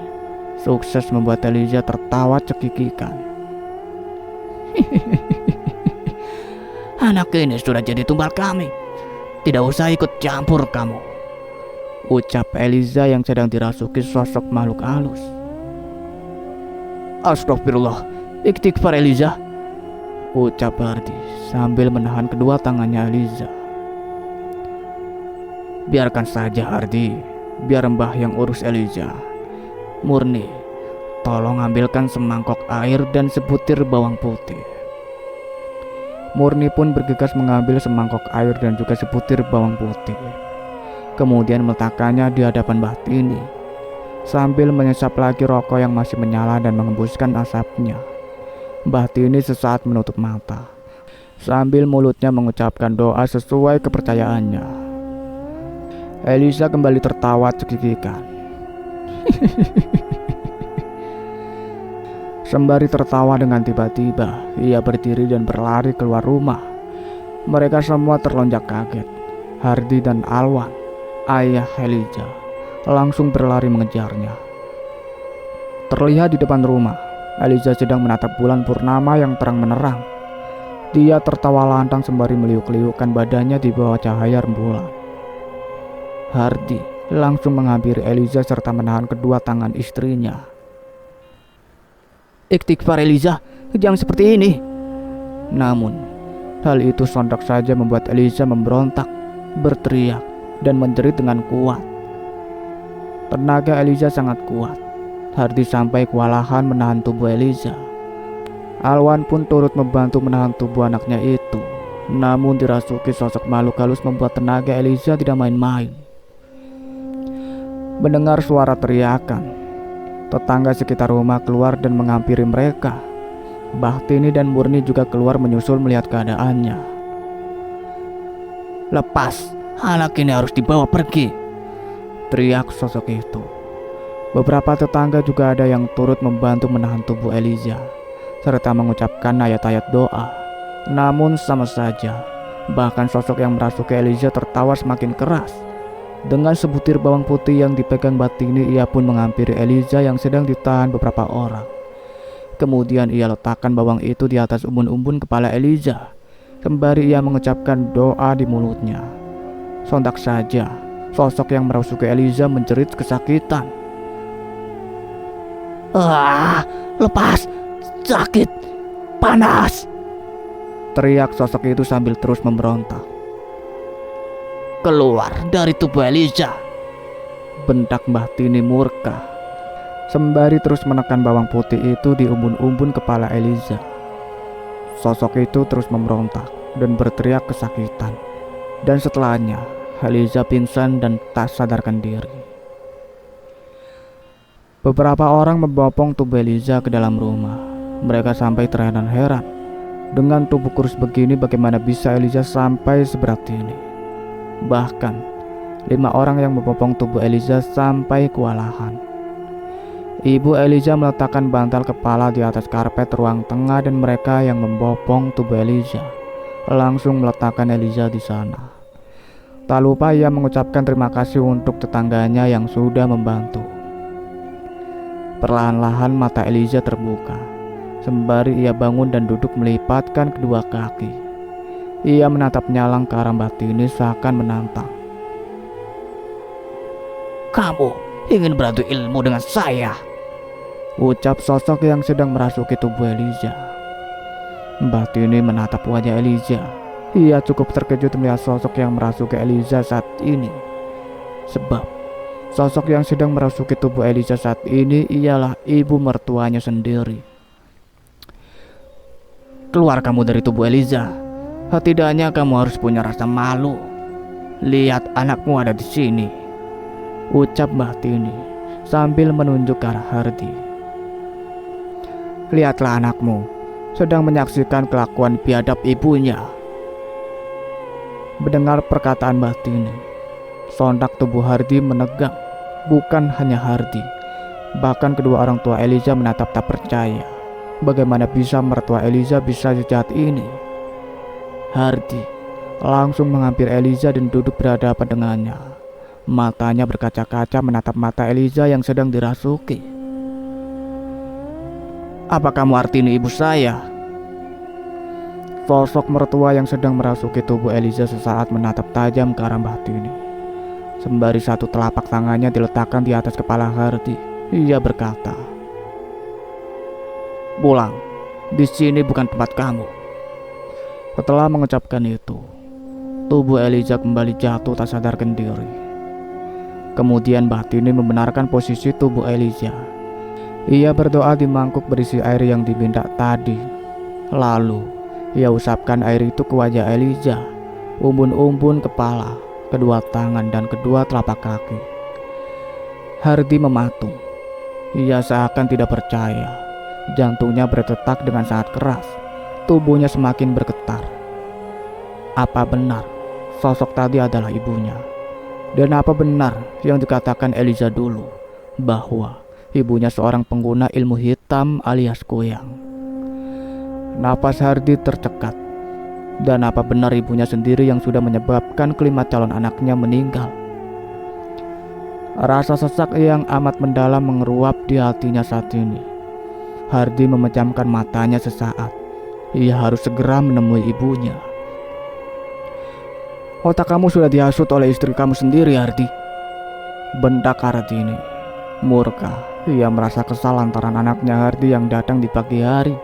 Sukses membuat Eliza tertawa cekikikan. Anak ini sudah jadi tumbal kami. Tidak usah ikut campur kamu, ucap Eliza yang sedang dirasuki sosok makhluk halus. Astagfirullah, istighfar Eliza, ucap Hardi sambil menahan kedua tangannya Eliza. Biarkan saja Hardi, biar Mbah yang urus Eliza. Murni, tolong ambilkan semangkok air dan sebutir bawang putih. Murni pun bergegas mengambil semangkok air dan juga sebutir bawang putih. Kemudian meletakkannya di hadapan Mbah Tini sambil menyesap lagi rokok yang masih menyala dan mengembuskan asapnya. Bahtini sesaat menutup mata, sambil mulutnya mengucapkan doa sesuai kepercayaannya. Eliza kembali tertawa cekikikan. Sembari tertawa dengan tiba-tiba, ia berdiri dan berlari keluar rumah. Mereka semua terlonjak kaget. Hardi dan Alwan, ayah Eliza, langsung berlari mengejarnya. Terlihat di depan rumah, Eliza sedang menatap bulan purnama yang terang menerang. Dia tertawa lantang sembari meliuk-liukkan badannya di bawah cahaya rembulan. Hardi langsung menghampiri Eliza serta menahan kedua tangan istrinya. "Istighfar Eliza, jangan seperti ini." Namun, hal itu sontak saja membuat Eliza memberontak, berteriak, dan menjerit dengan kuat. Tenaga Eliza sangat kuat. Hardi sampai kewalahan menahan tubuh Eliza. Alwan pun turut membantu menahan tubuh anaknya itu. Namun dirasuki sosok makhluk halus membuat tenaga Eliza tidak main-main. Mendengar suara teriakan, tetangga sekitar rumah keluar dan menghampiri mereka. Bahtini dan Murni juga keluar menyusul melihat keadaannya. "Lepas, anak ini harus dibawa pergi," teriak sosok itu. Beberapa tetangga juga ada yang turut membantu menahan tubuh Eliza, serta mengucapkan ayat-ayat doa. Namun sama saja, bahkan sosok yang merasuki Eliza tertawa semakin keras. Dengan sebutir bawang putih yang dipegang Bahtini, ia pun menghampiri Eliza yang sedang ditahan beberapa orang. Kemudian ia letakkan bawang itu di atas umbun-umbun kepala Eliza, sembari ia mengucapkan doa di mulutnya. Sontak saja, sosok yang merasuki Eliza menjerit kesakitan. "Lepas, sakit, panas!" teriak sosok itu sambil terus memberontak. "Keluar dari tubuh Eliza!" bentak Bahtini murka, sembari terus menekan bawang putih itu di umbun-umbun kepala Eliza. Sosok itu terus memberontak dan berteriak kesakitan. Dan setelahnya, Eliza pingsan dan tak sadarkan diri. Beberapa orang membopong tubuh Eliza ke dalam rumah. Mereka sampai terheran-heran. Dengan tubuh kurus begini, bagaimana bisa Eliza sampai seberat ini? Bahkan 5 orang yang membopong tubuh Eliza sampai kewalahan. Ibu Eliza meletakkan bantal kepala di atas karpet ruang tengah dan mereka yang membopong tubuh Eliza langsung meletakkan Eliza di sana. Tak lupa ia mengucapkan terima kasih untuk tetangganya yang sudah membantu. Perlahan-lahan mata Eliza terbuka, sembari ia bangun dan duduk melipatkan kedua kaki. Ia menatap nyalang ke arah Bahtini seakan menantang. "Kamu ingin beradu ilmu dengan saya?" ucap sosok yang sedang merasuki tubuh Eliza. Bahtini menatap wajah Eliza. Ia cukup terkejut melihat sosok yang merasuki Eliza saat ini. Sebab sosok yang sedang merasuki tubuh Eliza saat ini ialah ibu mertuanya sendiri. "Keluar kamu dari tubuh Eliza. Setidaknya kamu harus punya rasa malu. Lihat anakmu ada di sini," ucap Bahtini sambil menunjuk ke arah Hardi. "Lihatlah anakmu sedang menyaksikan kelakuan biadab ibunya." Mendengar perkataan Bahtini, sontak tubuh Hardi menegang. Bukan hanya Hardi, bahkan kedua orang tua Eliza menatap tak percaya. Bagaimana bisa mertua Eliza bisa sejahat ini? Hardi langsung menghampiri Eliza dan duduk berhadapan dengannya. Matanya berkaca-kaca menatap mata Eliza yang sedang dirasuki. "Apa kamu Artini ibu saya?" Sosok mertua yang sedang merasuki tubuh Eliza sesaat menatap tajam ke arah Bahtini. Sembari satu telapak tangannya diletakkan di atas kepala Hardi, ia berkata, "Pulang, di sini bukan tempat kamu." Setelah mengucapkan itu, tubuh Eliza kembali jatuh tak sadarkan diri. Kemudian Bahtini membenarkan posisi tubuh Eliza. Ia berdoa di mangkuk berisi air yang diminta tadi. Lalu ia usapkan air itu ke wajah Eliza, umbun-umbun kepala, kedua tangan dan kedua telapak kaki. Hardi mematung. Ia seakan tidak percaya Jantungnya berdetak dengan sangat keras. Tubuhnya semakin bergetar. Apa benar sosok tadi adalah ibunya? Dan apa benar yang dikatakan Eliza dulu, bahwa ibunya seorang pengguna ilmu hitam alias kuyang? Napas Hardi tercekat. Dan apa benar ibunya sendiri yang sudah menyebabkan kelima calon anaknya meninggal? Rasa sesak yang amat mendalam mengeruap di hatinya saat ini. Hardi memejamkan matanya sesaat. Ia harus segera menemui ibunya. Otak kamu sudah dihasut oleh istri kamu sendiri, Hardi. Bentak Hardi ini. Murka, ia merasa kesal lantaran anaknya Hardi yang datang di pagi hari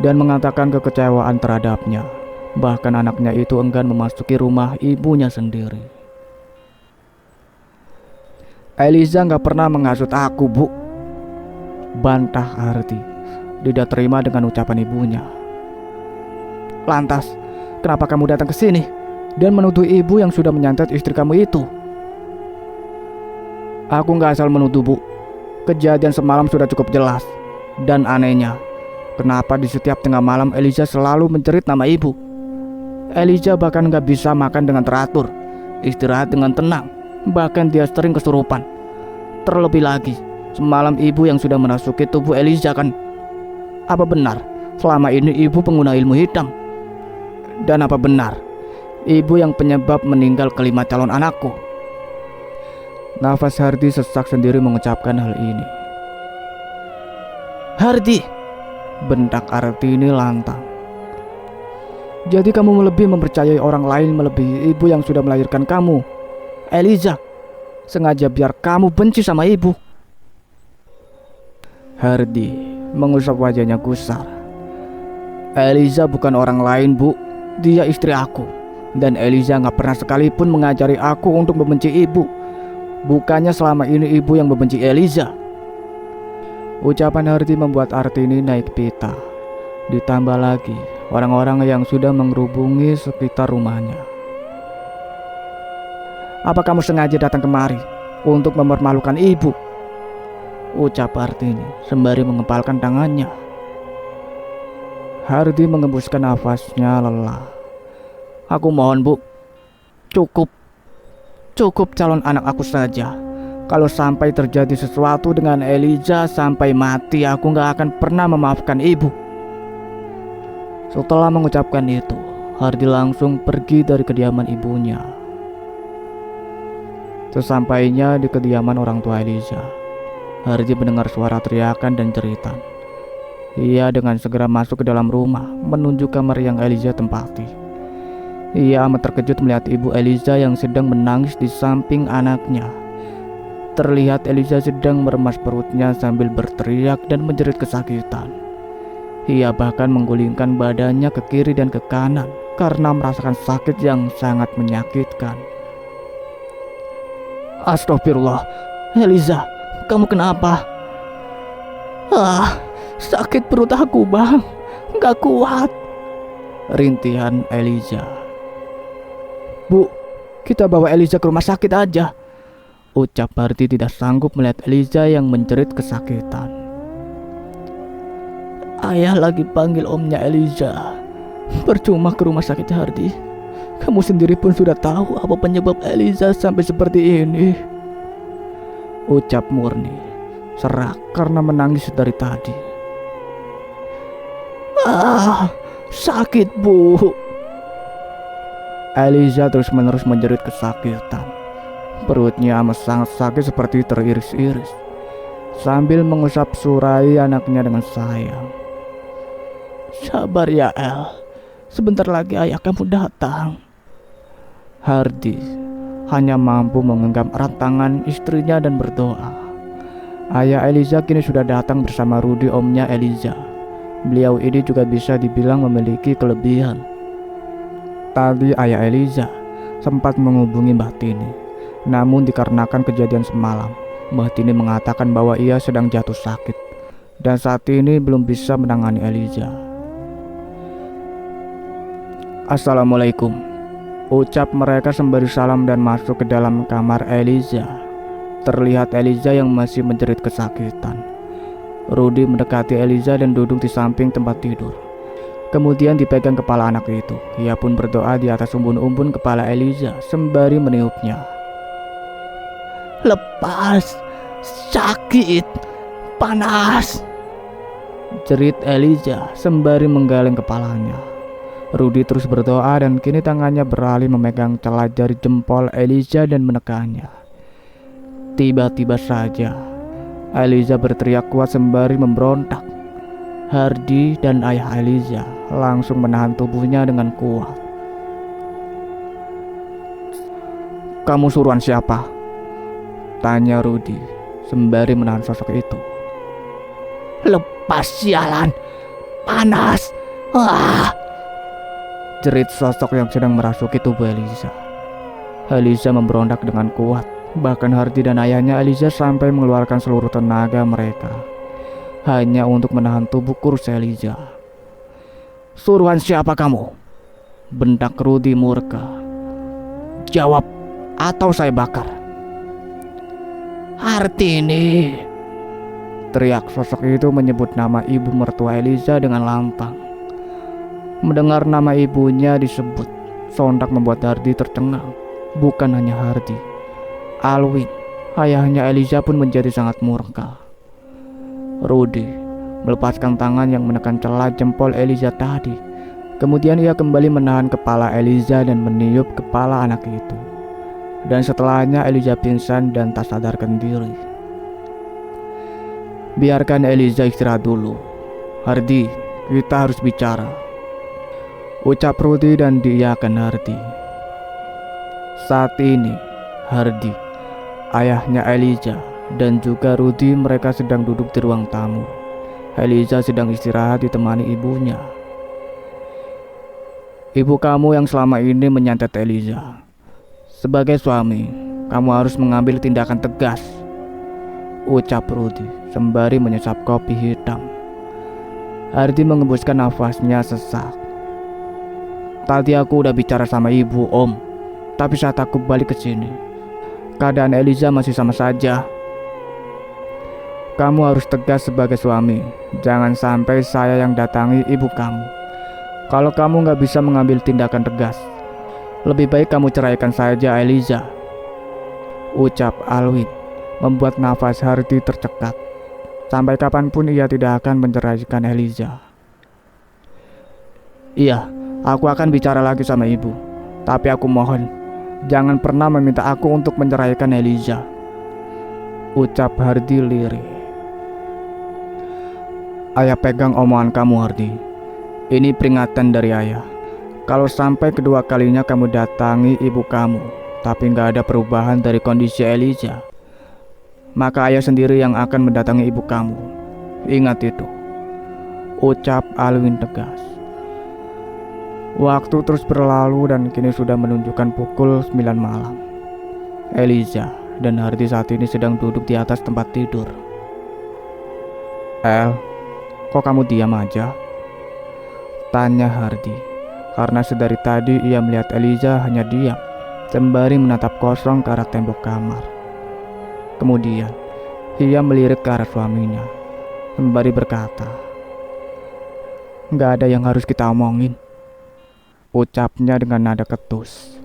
dan mengatakan kekecewaan terhadapnya. Bahkan anaknya itu enggan memasuki rumah ibunya sendiri. Eliza gak pernah menghasut aku, Bu. Bantah Hardi, tidak terima dengan ucapan ibunya. Lantas, kenapa kamu datang ke sini dan menuduh ibu yang sudah menyantet istri kamu itu? Aku gak asal menuduh, Bu. Kejadian semalam sudah cukup jelas. Dan anehnya, kenapa di setiap tengah malam Eliza selalu menjerit nama ibu? Eliza bahkan gak bisa makan dengan teratur, istirahat dengan tenang, bahkan dia sering kesurupan. Terlebih lagi, semalam ibu yang sudah merasuki tubuh Eliza kan? Apa benar selama ini ibu pengguna ilmu hitam? Dan apa benar ibu yang penyebab meninggal kelima calon anakku? Nafas Hardi sesak sendiri mengucapkan hal ini. Hardi, bentak Artini lantang. Jadi kamu lebih mempercayai orang lain melebihi ibu yang sudah melahirkan kamu, Eliza, sengaja biar kamu benci sama ibu. Hardi mengusap wajahnya gusar. Eliza bukan orang lain, Bu. Dia istri aku. Dan Eliza gak pernah sekalipun mengajari aku untuk membenci ibu. Bukannya selama ini ibu yang membenci Eliza. Ucapan Hardi membuat Artini naik pita. Ditambah lagi orang-orang yang sudah mengerubungi sekitar rumahnya. Apa kamu sengaja datang kemari untuk mempermalukan ibu? Ucap Artini sembari mengepalkan tangannya. Hardi mengembuskan nafasnya lelah. Aku mohon, Bu, Cukup calon anak aku saja. Kalau sampai terjadi sesuatu dengan Eliza sampai mati, aku gak akan pernah memaafkan ibu. Setelah mengucapkan itu, Hardi langsung pergi dari kediaman ibunya. Sesampainya di kediaman orang tua Eliza, Hardi mendengar suara teriakan dan jeritan. Ia dengan segera masuk ke dalam rumah, menuju kamar yang Eliza tempati. Ia amat terkejut melihat ibu Eliza yang sedang menangis di samping anaknya. Terlihat Eliza sedang meremas perutnya sambil berteriak dan menjerit kesakitan. Ia bahkan menggulingkan badannya ke kiri dan ke kanan karena merasakan sakit yang sangat menyakitkan. Astagfirullah, Eliza, kamu kenapa? Sakit perut aku, Bang. Gak kuat. Rintihan Eliza. Bu, kita bawa Eliza ke rumah sakit aja. Ucap Hardi tidak sanggup melihat Eliza yang menjerit kesakitan. Ayah lagi panggil omnya Eliza. Percuma ke rumah sakit, Hardi. Kamu sendiri pun sudah tahu apa penyebab Eliza sampai seperti ini. Ucap Murni, serak karena menangis dari tadi. Sakit, Bu. Eliza terus-menerus menjerit kesakitan. Perutnya amat sangat sakit seperti teriris-iris, sambil mengusap surai anaknya dengan sayang. Sabar ya, El. Sebentar lagi ayah kamu datang. Hardi hanya mampu menggenggam erat tangan istrinya dan berdoa. Ayah Eliza kini sudah datang bersama Rudy, omnya Eliza. Beliau ini juga bisa dibilang memiliki kelebihan. Tadi ayah Eliza sempat menghubungi Mbah Tini, namun dikarenakan kejadian semalam, Mbah Tini mengatakan bahwa ia sedang jatuh sakit dan saat ini belum bisa menangani Eliza. Assalamualaikum, ucap mereka sembari salam dan masuk ke dalam kamar Eliza. Terlihat Eliza yang masih menjerit kesakitan. Rudy mendekati Eliza dan duduk di samping tempat tidur. Kemudian dipegang kepala anak itu. Ia pun berdoa di atas umbun-umbun kepala Eliza sembari meniupnya. Lepas, sakit, panas, jerit Eliza sembari menggeleng kepalanya. Rudy terus berdoa dan kini tangannya beralih memegang celah jari jempol Eliza dan menekannya. Tiba-tiba saja Eliza berteriak kuat sembari memberontak. Hardy dan ayah Eliza langsung menahan tubuhnya dengan kuat. "Kamu suruhan siapa?" tanya Rudy sembari menahan sosok itu. Lepas sialan, panas, jerit sosok yang sedang merasuki tubuh Eliza. Eliza memberontak dengan kuat. Bahkan Hardy dan ayahnya Eliza sampai mengeluarkan seluruh tenaga mereka hanya untuk menahan tubuh kurus Eliza. "Suruhan siapa kamu?" bentak Rudy murka. "Jawab atau saya bakar." Hartini, teriak sosok itu menyebut nama ibu mertua Eliza dengan lantang. Mendengar nama ibunya disebut, sontak membuat Hardy tercengang. Bukan hanya Hardy, Alwin, ayahnya Eliza pun menjadi sangat murka. Rudy melepaskan tangan yang menekan celah jempol Eliza tadi. Kemudian ia kembali menahan kepala Eliza dan meniup kepala anak itu. Dan setelahnya Eliza pingsan dan tak sadarkan diri. "Biarkan Eliza istirahat dulu. Hardy, kita harus bicara," ucap Rudy dan diiyakan Hardy. Saat ini Hardy, ayahnya Eliza, dan juga Rudy mereka sedang duduk di ruang tamu. Eliza sedang istirahat ditemani ibunya. "Ibu kamu yang selama ini menyantet Eliza. Sebagai suami, kamu harus mengambil tindakan tegas," ucap Rudy sembari menyesap kopi hitam. Hardy mengembuskan nafasnya sesak. "Tadi aku udah bicara sama ibu, Om. Tapi saat aku balik ke sini, keadaan Eliza masih sama saja. Kamu harus tegas sebagai suami. Jangan sampai saya yang datangi ibu kamu. Kalau kamu gak bisa mengambil tindakan tegas, lebih baik kamu ceraikan saja Eliza," ucap Alwin, membuat nafas Hardy tercekat. Sampai kapanpun ia tidak akan menceraikan Eliza. "Iya, aku akan bicara lagi sama ibu. Tapi aku mohon, jangan pernah meminta aku untuk menceraikan Eliza," ucap Hardy lirih. "Ayah pegang omongan kamu, Hardy. Ini peringatan dari ayah. Kalau sampai kedua kalinya kamu datangi ibu kamu, tapi gak ada perubahan dari kondisi Eliza, maka ayah sendiri yang akan mendatangi ibu kamu. Ingat itu," ucap Alwin tegas. Waktu terus berlalu dan kini sudah menunjukkan pukul 9 malam. Eliza dan Hardy saat ini sedang duduk di atas tempat tidur. "El, kok kamu diam aja?" tanya Hardy, karena sedari tadi ia melihat Eliza hanya diam sembari menatap kosong ke arah tembok kamar. Kemudian ia melirik ke arah suaminya sembari berkata, "Gak ada yang harus kita omongin," ucapnya dengan nada ketus.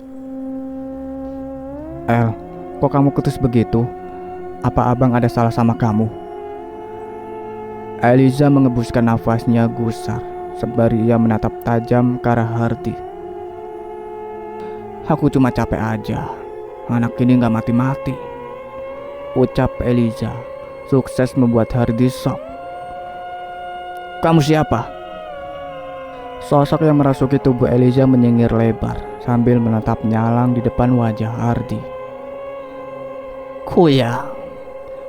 "El, kok kamu ketus begitu? Apa abang ada salah sama kamu?" Eliza mengebuskan nafasnya gusar sembari ia menatap tajam ke arah Hardy. "Aku cuma capek aja. Anak ini gak mati-mati," ucap Eliza, sukses membuat Hardy shock. "Kamu siapa?" Sosok yang merasuki tubuh Eliza menyengir lebar sambil menatap nyalang di depan wajah Hardy. "Kuya,"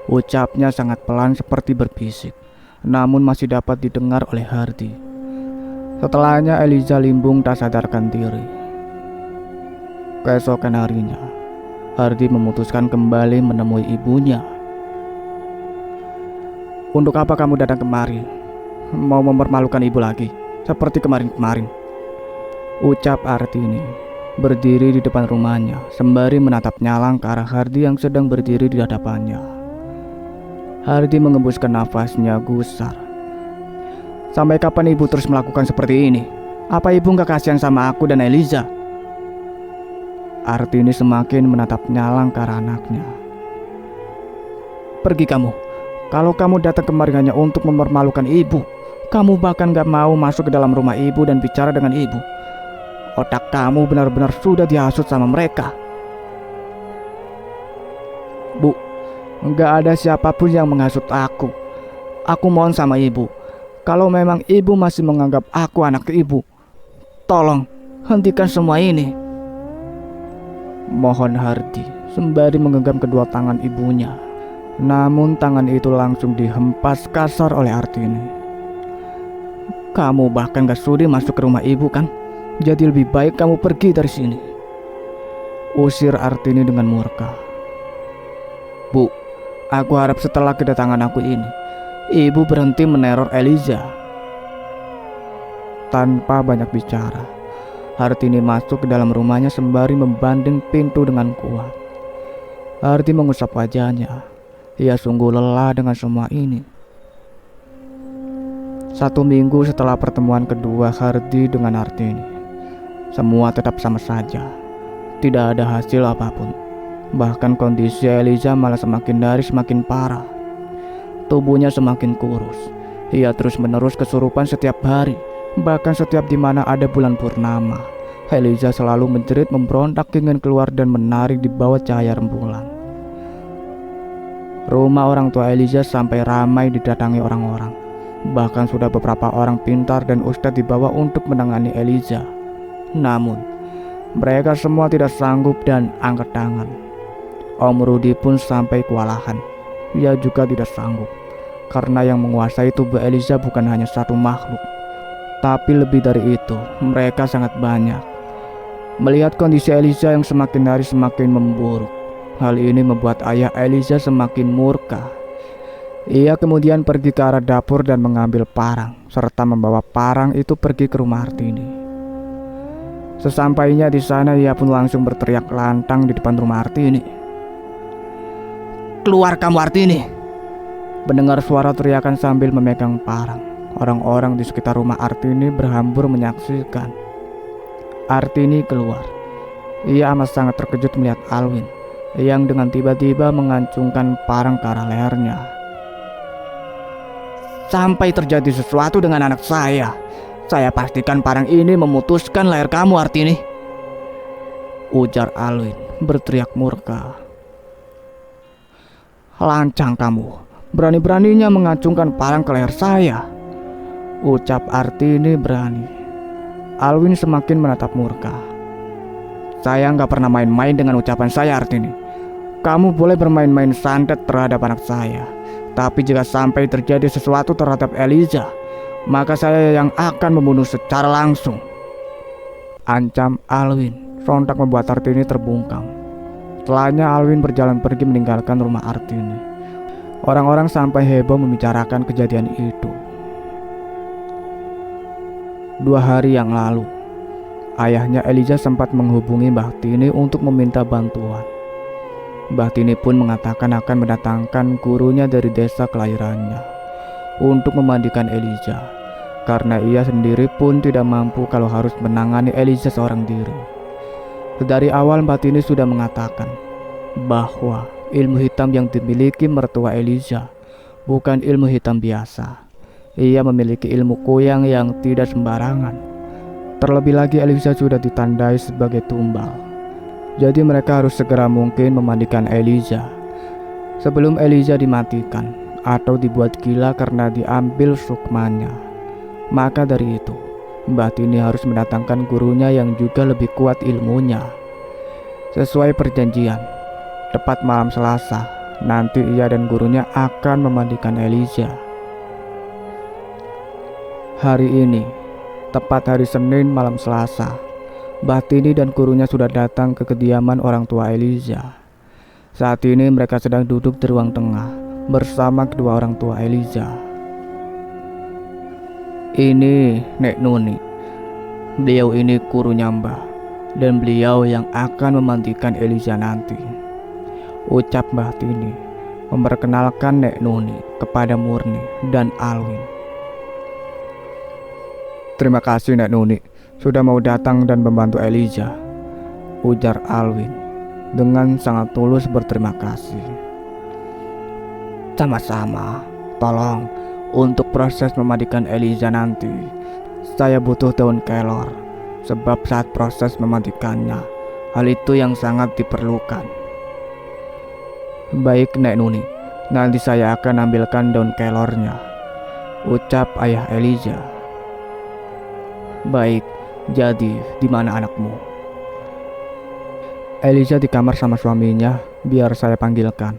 ucapnya sangat pelan seperti berbisik, namun masih dapat didengar oleh Hardy. Setelahnya Eliza limbung tak sadarkan diri. Keesokan harinya, Hardy memutuskan kembali menemui ibunya. "Untuk apa kamu datang kemari? Mau mempermalukan ibu lagi, seperti kemarin-kemarin?" ucap Artini, berdiri di depan rumahnya sembari menatap nyalang ke arah Hardy yang sedang berdiri di hadapannya. Hardi mengembuskan nafasnya gusar. Sampai kapan ibu terus melakukan seperti ini? Apa ibu gak kasihan sama aku dan Eliza? Artini semakin menatap nyalang ke arah anaknya. Pergi kamu. Kalau kamu datang kemari hanya untuk mempermalukan ibu, kamu bahkan gak mau masuk ke dalam rumah ibu dan bicara dengan ibu. Otak kamu benar-benar sudah dihasut sama mereka. Bu, gak ada siapapun yang menghasut aku. Aku mohon sama ibu, kalau memang ibu masih menganggap aku anak ibu, tolong hentikan semua ini. Mohon Hardi sembari menggenggam kedua tangan ibunya. Namun tangan itu langsung dihempas kasar oleh Artini. Kamu bahkan gak sudi masuk ke rumah ibu kan? Jadi lebih baik kamu pergi dari sini, usir Artini dengan murka. Bu, aku harap setelah kedatangan aku ini, ibu berhenti meneror Eliza. Tanpa banyak bicara, Artini masuk ke dalam rumahnya sembari membanding pintu dengan kuat. Hardi mengusap wajahnya. Ia sungguh lelah dengan semua ini. 1 minggu setelah pertemuan kedua Hardi dengan Artini, semua tetap sama saja. Tidak ada hasil apapun. Bahkan kondisi Eliza malah semakin hari semakin parah. Tubuhnya semakin kurus. Ia terus-menerus kesurupan setiap hari. Bahkan setiap di mana ada bulan purnama, Eliza selalu menjerit memberontak ingin keluar dan menari di bawah cahaya rembulan. Rumah orang tua Eliza sampai ramai didatangi orang-orang. Bahkan sudah beberapa orang pintar dan ustadz dibawa untuk menangani Eliza. Namun, mereka semua tidak sanggup dan angkat tangan. Om Rudi pun sampai kewalahan. Ia juga tidak sanggup, karena yang menguasai tubuh Eliza bukan hanya satu makhluk, tapi lebih dari itu, mereka sangat banyak. Melihat kondisi Eliza yang semakin hari semakin memburuk, hal ini membuat ayah Eliza semakin murka. Ia kemudian pergi ke arah dapur dan mengambil parang, serta membawa parang itu pergi ke rumah Artini. Sesampainya di sana, ia pun langsung berteriak lantang di depan rumah Artini. Keluar kamu Artini! Mendengar suara teriakan sambil memegang parang, orang-orang di sekitar rumah Artini berhambur menyaksikan. Artini keluar. Ia amat sangat terkejut melihat Alwin yang dengan tiba-tiba mengancungkan parang ke arah lehernya. Sampai terjadi sesuatu dengan anak saya pastikan parang ini memutuskan leher kamu Artini, ujar Alwin berteriak murka. Lancang kamu, berani-beraninya mengacungkan parang ke leher saya, ucap Artini berani. Alwin semakin menatap murka. Saya nggak pernah main-main dengan ucapan saya Artini. Kamu boleh bermain-main santet terhadap anak saya, tapi jika sampai terjadi sesuatu terhadap Eliza, maka saya yang akan membunuh secara langsung, ancam Alwin. Sontak membuat Artini terbungkam. Setelahnya Alwin berjalan pergi meninggalkan rumah Artini. Orang-orang sampai heboh membicarakan kejadian itu. 2 hari yang lalu, ayahnya Eliza sempat menghubungi Mbah Tini untuk meminta bantuan. Mbah Tini pun mengatakan akan mendatangkan gurunya dari desa kelahirannya untuk memandikan Eliza, karena ia sendiri pun tidak mampu kalau harus menangani Eliza seorang diri. Dari awal Mbah Tini sudah mengatakan bahwa ilmu hitam yang dimiliki mertua Eliza bukan ilmu hitam biasa. Ia memiliki ilmu kuyang yang tidak sembarangan. Terlebih lagi Eliza sudah ditandai sebagai tumbal. Jadi mereka harus segera mungkin memandikan Eliza sebelum Eliza dimatikan atau dibuat gila karena diambil sukmanya. Maka dari itu, Mbah Tini harus mendatangkan gurunya yang juga lebih kuat ilmunya. Sesuai perjanjian, tepat malam Selasa, nanti ia dan gurunya akan memandikan Eliza. Hari ini, tepat hari Senin malam Selasa, Mbah Tini dan gurunya sudah datang ke kediaman orang tua Eliza. Saat ini mereka sedang duduk di ruang tengah bersama kedua orang tua Eliza. Ini Nek Nuni. Beliau ini gurunya Mbah, dan beliau yang akan memandikan Eliza nanti, ucap Mbah Tini. memperkenalkan Nek Nuni kepada Murni dan Alwin. "Terima kasih Nek Nuni sudah mau datang dan membantu Elijah," ujar Alwin dengan sangat tulus berterima kasih. "Sama-sama. Tolong untuk proses memandikan Elijah nanti, saya butuh daun kelor, sebab saat proses memandikannya, hal itu yang sangat diperlukan." "Baik Nek Nuni, nanti saya akan ambilkan daun kelornya," ucap ayah Elijah. "Baik, jadi di mana anakmu?" "Elijah di kamar sama suaminya, biar saya panggilkan,"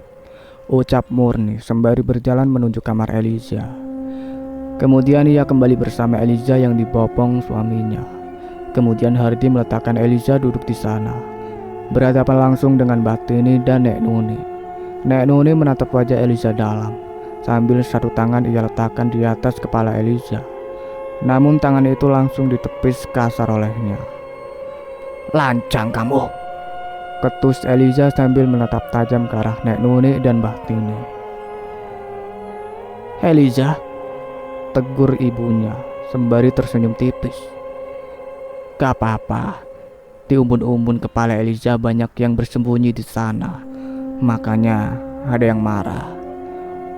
ucap Murni sembari berjalan menuju kamar Elijah. Kemudian ia kembali bersama Elijah yang dibopong suaminya. Kemudian Hardi meletakkan Elijah duduk di sana, berhadapan langsung dengan Bahtini dan Nek Nuni. Nek Nuni menatap wajah Elijah dalam, sambil satu tangan ia letakkan di atas kepala Elijah. Namun tangan itu langsung ditepis kasar olehnya. "Lancang kamu!" ketus Elijah sambil menatap tajam ke arah Nek Nuni dan Bahtini. "Elijah," tegur ibunya sembari tersenyum tipis. "Gak apa-apa, di umbun-umbun kepala Elijah banyak yang bersembunyi di sana, makanya ada yang marah,"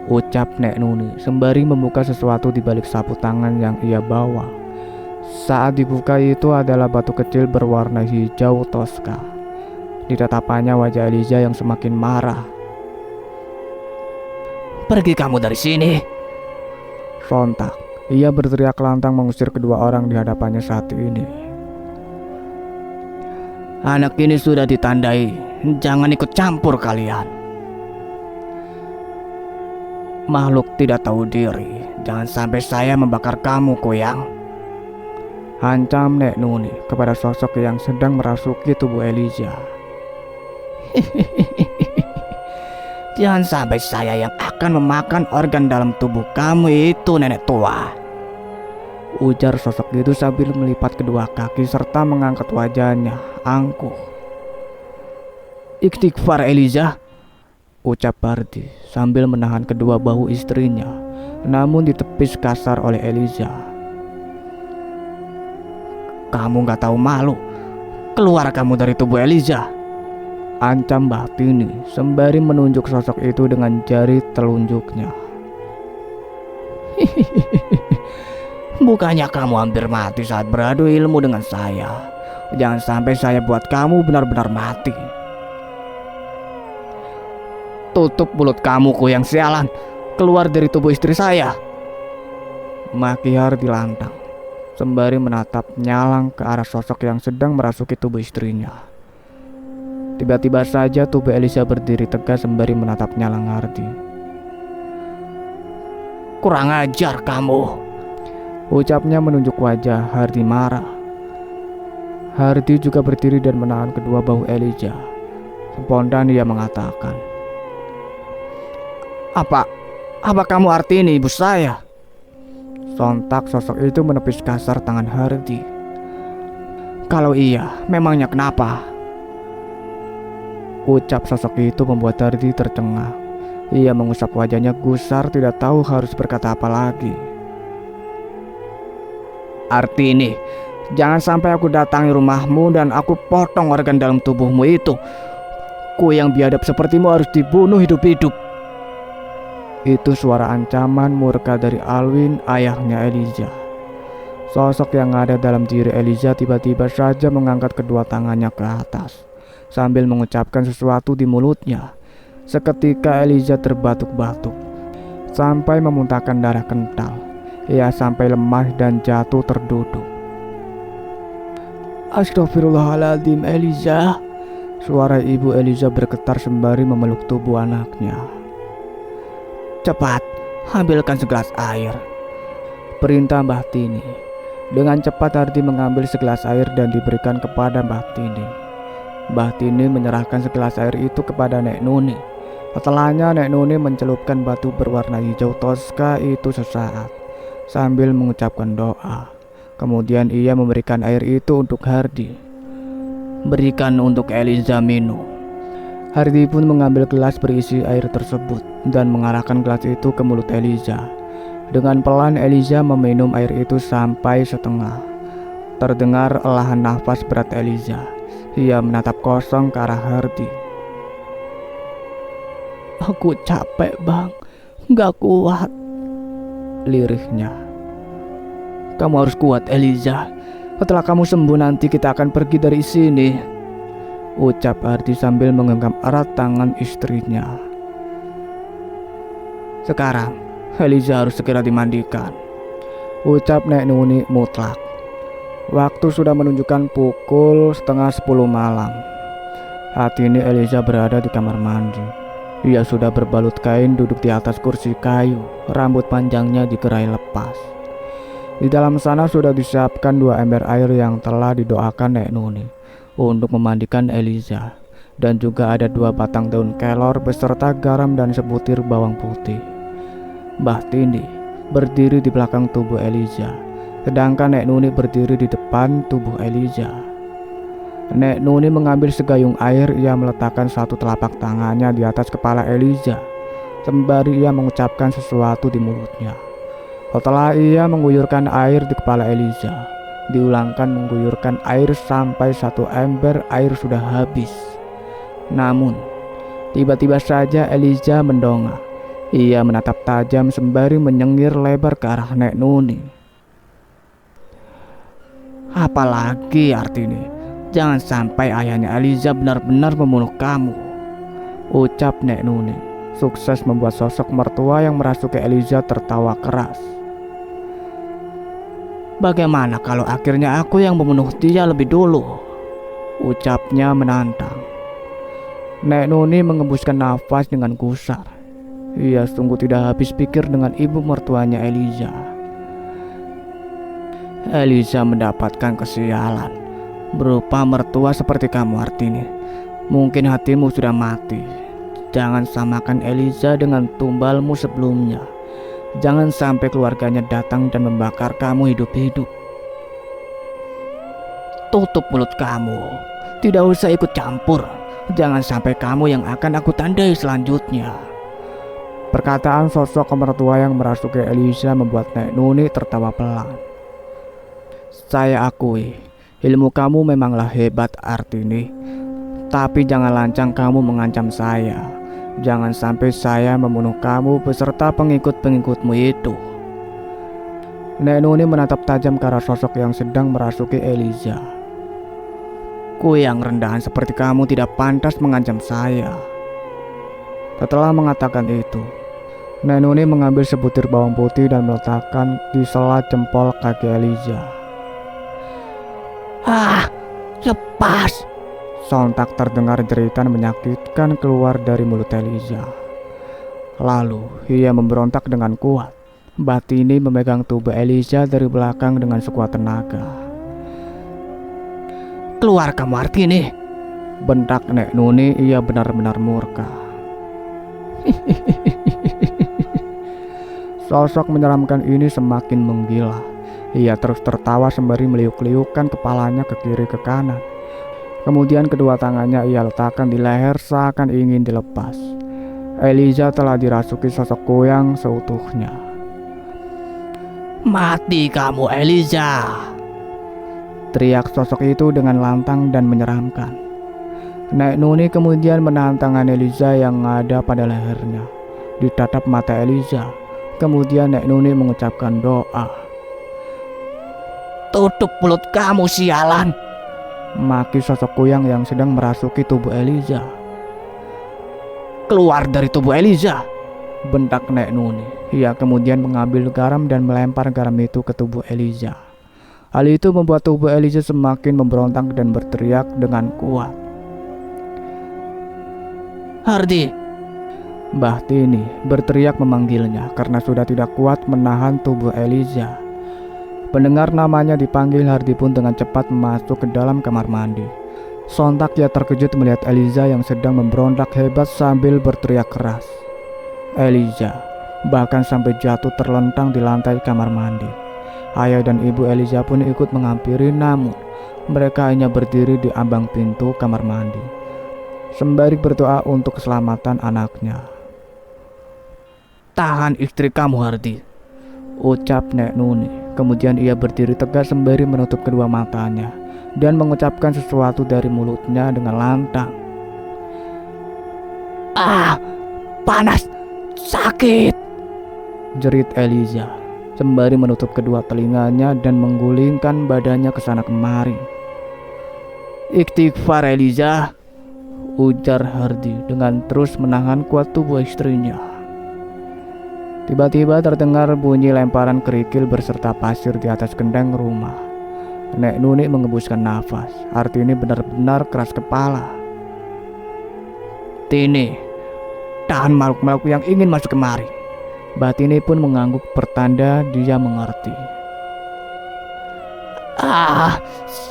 ucap Nek Nuni sembari membuka sesuatu di balik sapu tangan yang ia bawa. Saat dibuka itu adalah batu kecil berwarna hijau toska. Di tatapannya wajah Elijah yang semakin marah. "Pergi kamu dari sini!" Sontak ia berteriak lantang mengusir kedua orang di hadapannya saat ini. "Anak ini sudah ditandai, jangan ikut campur kalian. Makhluk tidak tahu diri, jangan sampai saya membakar kamu, Kuyang," ancam Nek Nuni kepada sosok yang sedang merasuki tubuh Elijah. "Jangan sampai saya yang akan memakan organ dalam tubuh kamu itu, nenek tua," ujar sosok itu sambil melipat kedua kaki serta mengangkat wajahnya angkuh. "Istighfar Elijah," ucap Hardi sambil menahan kedua bahu istrinya, namun ditepis kasar oleh Elijah. "Kamu gak tahu malu, keluar kamu dari tubuh Elijah," ancam Bahtini sembari menunjuk sosok itu dengan jari telunjuknya. "Bukannya kamu hampir mati saat beradu ilmu dengan saya? Jangan sampai saya buat kamu benar-benar mati." "Tutup mulut kamu, Kuyang sialan, keluar dari tubuh istri saya," maki Hardi lantang sembari menatap nyalang ke arah sosok yang sedang merasuki tubuh istrinya. Tiba-tiba saja tubuh Elijah berdiri tegak sembari menatap nyalang Hardi. "Kurang ajar kamu," ucapnya menunjuk wajah Hardi marah. Hardi juga berdiri dan menahan kedua bahu Elijah. Spontan ia mengatakan, Apa kamu arti ini ibu saya?" Sontak sosok itu menepis kasar tangan Hardi. "Kalau iya, memangnya kenapa?" Ucap sosok itu membuat Hardi tercengang. Ia mengusap wajahnya gusar, tidak tahu harus berkata apa lagi. "Arti ini, jangan sampai aku datangi rumahmu dan aku potong organ dalam tubuhmu itu. Yang biadab sepertimu harus dibunuh hidup-hidup." Itu suara ancaman murka dari Alwin, ayahnya Elijah. Sosok yang ada dalam diri Elijah tiba-tiba saja mengangkat kedua tangannya ke atas sambil mengucapkan sesuatu di mulutnya. Seketika Elijah terbatuk-batuk sampai memuntahkan darah kental. Ia sampai lemah dan jatuh terduduk. "Astagfirullahaladzim Elijah," suara ibu Elijah bergetar sembari memeluk tubuh anaknya. "Cepat, ambilkan segelas air," perintah Bahtini. Dengan cepat Hardi mengambil segelas air dan diberikan kepada Bahtini. Bahtini menyerahkan segelas air itu kepada Nek Nuni. Setelahnya Nek Nuni mencelupkan batu berwarna hijau toska itu sesaat sambil mengucapkan doa. Kemudian ia memberikan air itu untuk Hardi. "Berikan untuk Elijah minum. Hardy pun mengambil gelas berisi air tersebut dan mengarahkan gelas itu ke mulut Eliza. Dengan pelan Eliza meminum air itu sampai setengah. Terdengar elahan nafas berat Eliza. Ia menatap kosong ke arah Hardy. Aku capek bang, gak kuat, lirihnya. Kamu harus kuat Eliza. Setelah kamu sembuh nanti kita akan pergi dari sini, ucap Hardy sambil menggenggam erat tangan istrinya. Sekarang Eliza harus segera dimandikan, ucap Nek Nuni mutlak. Waktu sudah menunjukkan pukul 9:30 malam. Saat ini Eliza berada di kamar mandi. Ia sudah berbalut kain duduk di atas kursi kayu, rambut panjangnya digerai lepas. Di dalam sana sudah disiapkan 2 ember air yang telah didoakan Nek Nuni untuk memandikan Eliza, dan juga ada 2 batang daun kelor beserta garam dan sebutir bawang putih. Mbah Tindi berdiri di belakang tubuh Eliza, sedangkan Nek Nuni berdiri di depan tubuh Eliza. Nek Nuni mengambil segayung air. Ia meletakkan satu telapak tangannya di atas kepala Eliza, sembari ia mengucapkan sesuatu di mulutnya. Setelah ia mengguyurkan air di kepala Eliza, diulangkan mengguyurkan air sampai 1 ember air sudah habis. Namun, tiba-tiba saja Eliza mendongak. Ia menatap tajam sembari menyengir lebar ke arah Nek Nuni. Apalagi artinya? Jangan sampai ayahnya Eliza benar-benar membunuh kamu, ucap Nek Nuni. Sukses membuat sosok mertua yang merasuki Eliza tertawa keras. Bagaimana kalau akhirnya aku yang membunuh dia lebih dulu, ucapnya menantang. Nek Nuni mengembuskan nafas dengan gusar. Ia sungguh tidak habis pikir dengan ibu mertuanya Eliza. Eliza mendapatkan kesialan berupa mertua seperti kamu Artini. Mungkin hatimu sudah mati. Jangan samakan Eliza dengan tumbalmu sebelumnya. Jangan sampai keluarganya datang dan membakar kamu hidup-hidup. Tutup mulut kamu. Tidak usah ikut campur. Jangan sampai kamu yang akan aku tandai selanjutnya. Perkataan sosok mertua yang merasuki Eliza membuat Nek Nuni tertawa pelan. Saya akui, ilmu kamu memanglah hebat Artini. Tapi jangan lancang kamu mengancam saya. Jangan sampai saya membunuh kamu beserta pengikut-pengikutmu itu. Nek Nuni menatap tajam ke arah sosok yang sedang merasuki Eliza. Ku yang rendahan seperti kamu tidak pantas mengancam saya. Setelah mengatakan itu, Nek Nuni mengambil sebutir bawang putih dan meletakkan di sela jempol kaki Eliza. Lepas! Sontak terdengar jeritan menyakitkan keluar dari mulut Eliza. Lalu ia memberontak dengan kuat. Batini memegang tubuh Eliza dari belakang dengan sekuat tenaga. Keluar kamu Artini, bentak Nek Nuni. Ia benar-benar murka. Sosok menyeramkan ini semakin menggila. Ia terus tertawa sembari meliuk-liukkan kepalanya ke kiri ke kanan. Kemudian kedua tangannya ia letakkan di leher seakan ingin dilepas. Eliza telah dirasuki sosok Kuyang seutuhnya. Mati kamu Eliza, teriak sosok itu dengan lantang dan menyeramkan. Nek Nuni kemudian menahan tangan Eliza yang ada pada lehernya. Ditatap mata Eliza. Kemudian Nek Nuni mengucapkan doa. Tutup mulut kamu sialan, maki sosok Kuyang yang sedang merasuki tubuh Eliza. Keluar dari tubuh Eliza, bentak Nek Nuni. Ia kemudian mengambil garam dan melempar garam itu ke tubuh Eliza. Hal itu membuat tubuh Eliza semakin memberontak dan berteriak dengan kuat. Hardy! Mbah Tini berteriak memanggilnya karena sudah tidak kuat menahan tubuh Eliza. Pendengar namanya dipanggil, Hardy pun dengan cepat masuk ke dalam kamar mandi. Sontak ia terkejut melihat Eliza yang sedang memberontak hebat sambil berteriak keras. Eliza bahkan sampai jatuh terlentang di lantai kamar mandi. Ayah dan ibu Eliza pun ikut menghampiri, namun mereka hanya berdiri di ambang pintu kamar mandi. sembari berdoa untuk keselamatan anaknya. "Tahan istri kamu, Hardi," ucap Nek Nuni. Kemudian ia berdiri tegak sembari menutup kedua matanya dan mengucapkan sesuatu dari mulutnya dengan lantang. "Ah, panas, sakit," jerit Eliza sembari menutup kedua telinganya dan menggulingkan badannya ke sana kemari. "Istighfar, Eliza," ujar Hardi dengan terus menahan kuat tubuh istrinya. Tiba-tiba terdengar bunyi lemparan kerikil berserta pasir di atas genteng rumah. Nek Nuni mengembuskan nafas. Hartini benar-benar keras kepala. "Tini, tahan makhluk-makhluk yang ingin masuk kemari." Batini pun mengangguk pertanda dia mengerti. "Ah,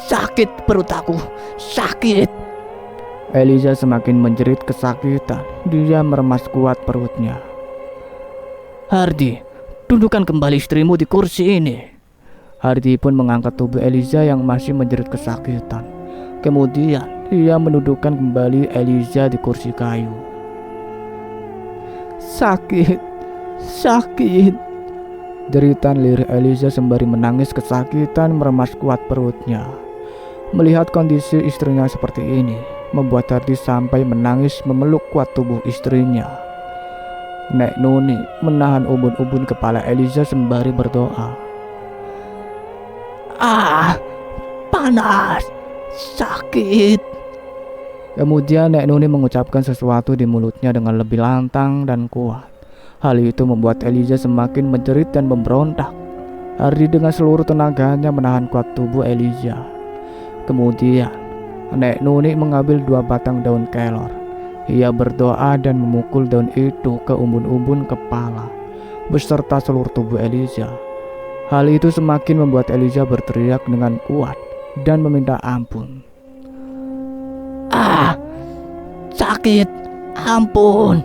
sakit perut aku, sakit." Eliza semakin menjerit kesakitan. Dia meremas kuat perutnya. "Hardi, dudukkan kembali istrimu di kursi ini." Hardi pun mengangkat tubuh Eliza yang masih menjerit kesakitan. Kemudian ia menundukkan kembali Eliza di kursi kayu. "Sakit, sakit," jeritan lirih Eliza sembari menangis kesakitan meremas kuat perutnya. Melihat kondisi istrinya seperti ini membuat Hardi sampai menangis memeluk kuat tubuh istrinya. Nek Nuni menahan ubun-ubun kepala Eliza sembari berdoa. "Ah, panas, sakit." Kemudian Nek Nuni mengucapkan sesuatu di mulutnya dengan lebih lantang dan kuat. Hal itu membuat Eliza semakin menjerit dan memberontak. Hardi dengan seluruh tenaganya menahan kuat tubuh Eliza. Kemudian Nek Nuni mengambil 2 batang daun kelor. Ia berdoa dan memukul daun itu ke umbun-umbun kepala beserta seluruh tubuh Eliza. Hal itu semakin membuat Eliza berteriak dengan kuat dan meminta ampun. "Ah, sakit, ampun."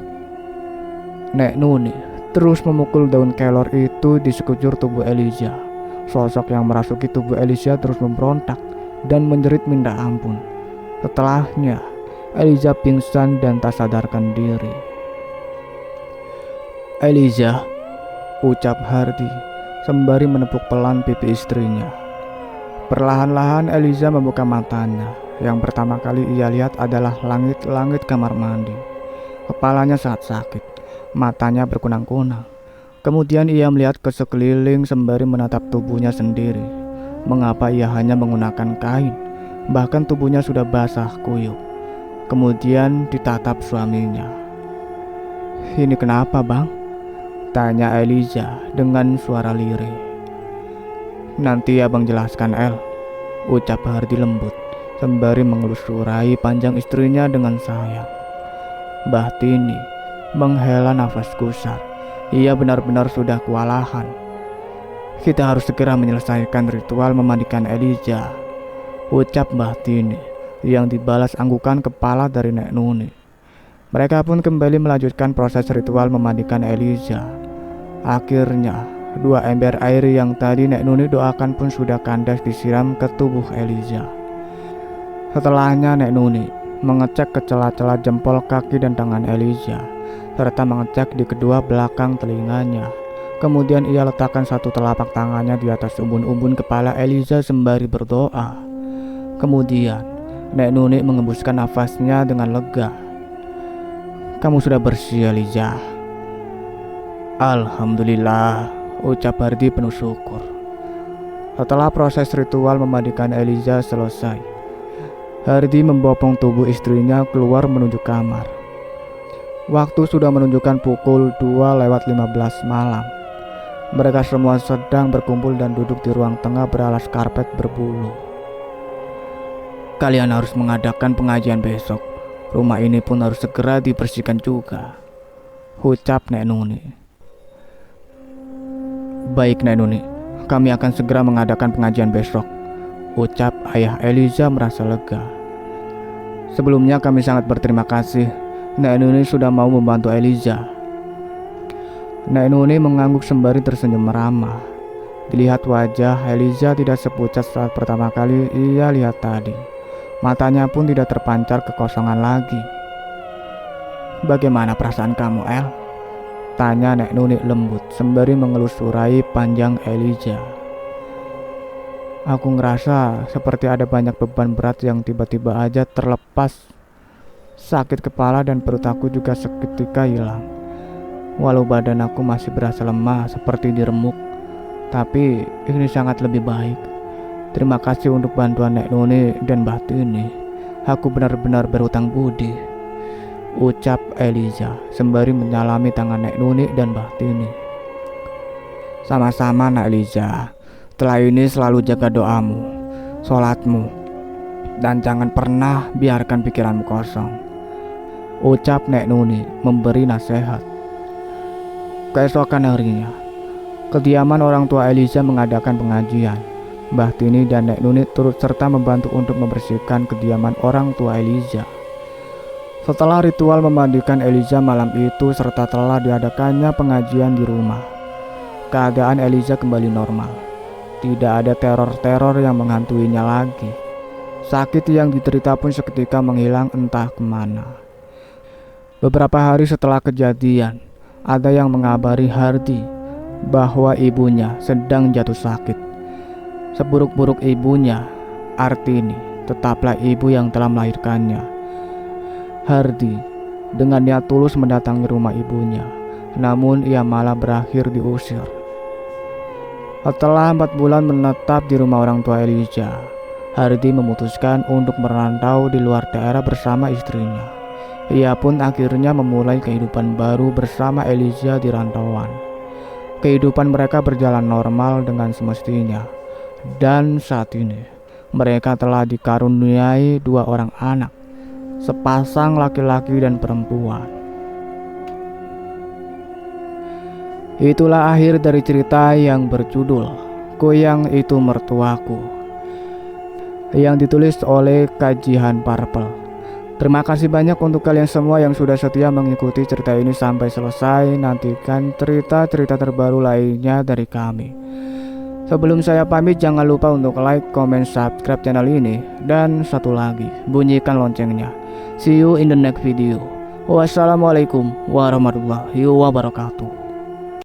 Nek Nuni terus memukul daun kelor itu di sekujur tubuh Eliza. Sosok yang merasuki tubuh Eliza terus memberontak dan menjerit minta ampun. Setelahnya Eliza pingsan dan tak sadarkan diri. "Eliza," ucap Hardi sembari menepuk pelan pipi istrinya. Perlahan-lahan Eliza membuka matanya. Yang pertama kali ia lihat adalah langit-langit kamar mandi. Kepalanya sangat sakit, matanya berkunang-kunang. Kemudian ia melihat ke sekeliling sembari menatap tubuhnya sendiri. Mengapa ia hanya menggunakan kain? Bahkan tubuhnya sudah basah kuyup. Kemudian ditatap suaminya. "Ini kenapa, Bang?" tanya Eliza dengan suara lirih. "Nanti abang jelaskan, El," ucap Hardi lembut sembari mengelusurai panjang istrinya dengan sayang. Batini menghela nafas gusar. Ia benar-benar sudah kewalahan. "Kita harus segera menyelesaikan ritual memandikan Eliza," ucap Batini yang dibalas anggukan kepala dari Nek Nuni. Mereka pun kembali melanjutkan proses ritual memandikan Eliza. Akhirnya 2 ember air yang tadi Nek Nuni doakan pun sudah kandas disiram ke tubuh Eliza. Setelahnya Nek Nuni mengecek ke celah-celah jempol kaki dan tangan Eliza, serta mengecek di kedua belakang telinganya. Kemudian ia letakkan 1 telapak tangannya di atas umbun-umbun kepala Eliza sembari berdoa. Kemudian Nek Nuni mengembuskan nafasnya dengan lega. "Kamu sudah bersih, Eliza." "Alhamdulillah," ucap Hardi penuh syukur. Setelah proses ritual memandikan Eliza selesai, Hardi membopong tubuh istrinya keluar menuju kamar. Waktu sudah menunjukkan pukul 2:15 malam. Mereka semua sedang berkumpul dan duduk di ruang tengah beralas karpet berbulu. "Kalian harus mengadakan pengajian besok. Rumah ini pun harus segera dibersihkan juga," ucap Nek Nuni. "Baik, Nek Nuni, kami akan segera mengadakan pengajian besok," ucap ayah Eliza merasa lega. "Sebelumnya kami sangat berterima kasih. Nek Nuni sudah mau membantu Eliza." Nek Nuni mengangguk sembari tersenyum ramah. Dilihat wajah Eliza tidak sepucat saat pertama kali ia lihat tadi. Matanya pun tidak terpancar kekosongan lagi. Bagaimana perasaan kamu, El? Tanya Nek Nuni lembut sembari mengelusurai panjang Elijah. Aku ngerasa seperti ada banyak beban berat yang tiba-tiba aja terlepas. Sakit kepala dan perut aku juga seketika hilang. Walau badan aku masih berasa lemah seperti diremuk, tapi ini sangat lebih baik. Terima kasih untuk bantuan Nek Nuni dan Mbah Tini. Aku benar-benar berhutang budi, ucap Elijah sembari menyalami tangan Nek Nuni dan Mbah Tini. Sama-sama Nak Elijah. Setelah ini selalu jaga doamu, sholatmu, dan jangan pernah biarkan pikiranmu kosong, ucap Nek Nuni memberi nasihat. Keesokan harinya, kediaman orang tua Elijah mengadakan pengajian. Mbah Tini dan Nek Nuni turut serta membantu untuk membersihkan kediaman orang tua Elijah. Setelah ritual memandikan Elijah malam itu serta telah diadakannya pengajian di rumah, keadaan Elijah kembali normal. Tidak ada teror-teror yang menghantuinya lagi. Sakit yang diderita pun seketika menghilang entah kemana. Beberapa hari setelah kejadian, ada yang mengabari Hardi bahwa ibunya sedang jatuh sakit. Seburuk-buruk ibunya, Artini, tetaplah ibu yang telah melahirkannya. Hardi dengan niat tulus mendatangi rumah ibunya, namun ia malah berakhir diusir. Setelah 4 bulan menetap di rumah orang tua Elijah, Hardi memutuskan untuk merantau di luar daerah bersama istrinya. Ia pun akhirnya memulai kehidupan baru bersama Elijah di rantauan. Kehidupan mereka berjalan normal dengan semestinya. Dan saat ini, mereka telah dikaruniai 2 orang anak, sepasang laki-laki dan perempuan. Itulah akhir dari cerita yang berjudul Goyang Itu Mertuaku, yang ditulis oleh Kajian Purple. Terima kasih banyak untuk kalian semua yang sudah setia mengikuti cerita ini sampai selesai. Nantikan cerita-cerita terbaru lainnya dari kami. Sebelum saya pamit, jangan lupa untuk like, comment, subscribe channel ini. Dan satu lagi, bunyikan loncengnya. See you in the next video. Wassalamualaikum warahmatullahi wabarakatuh.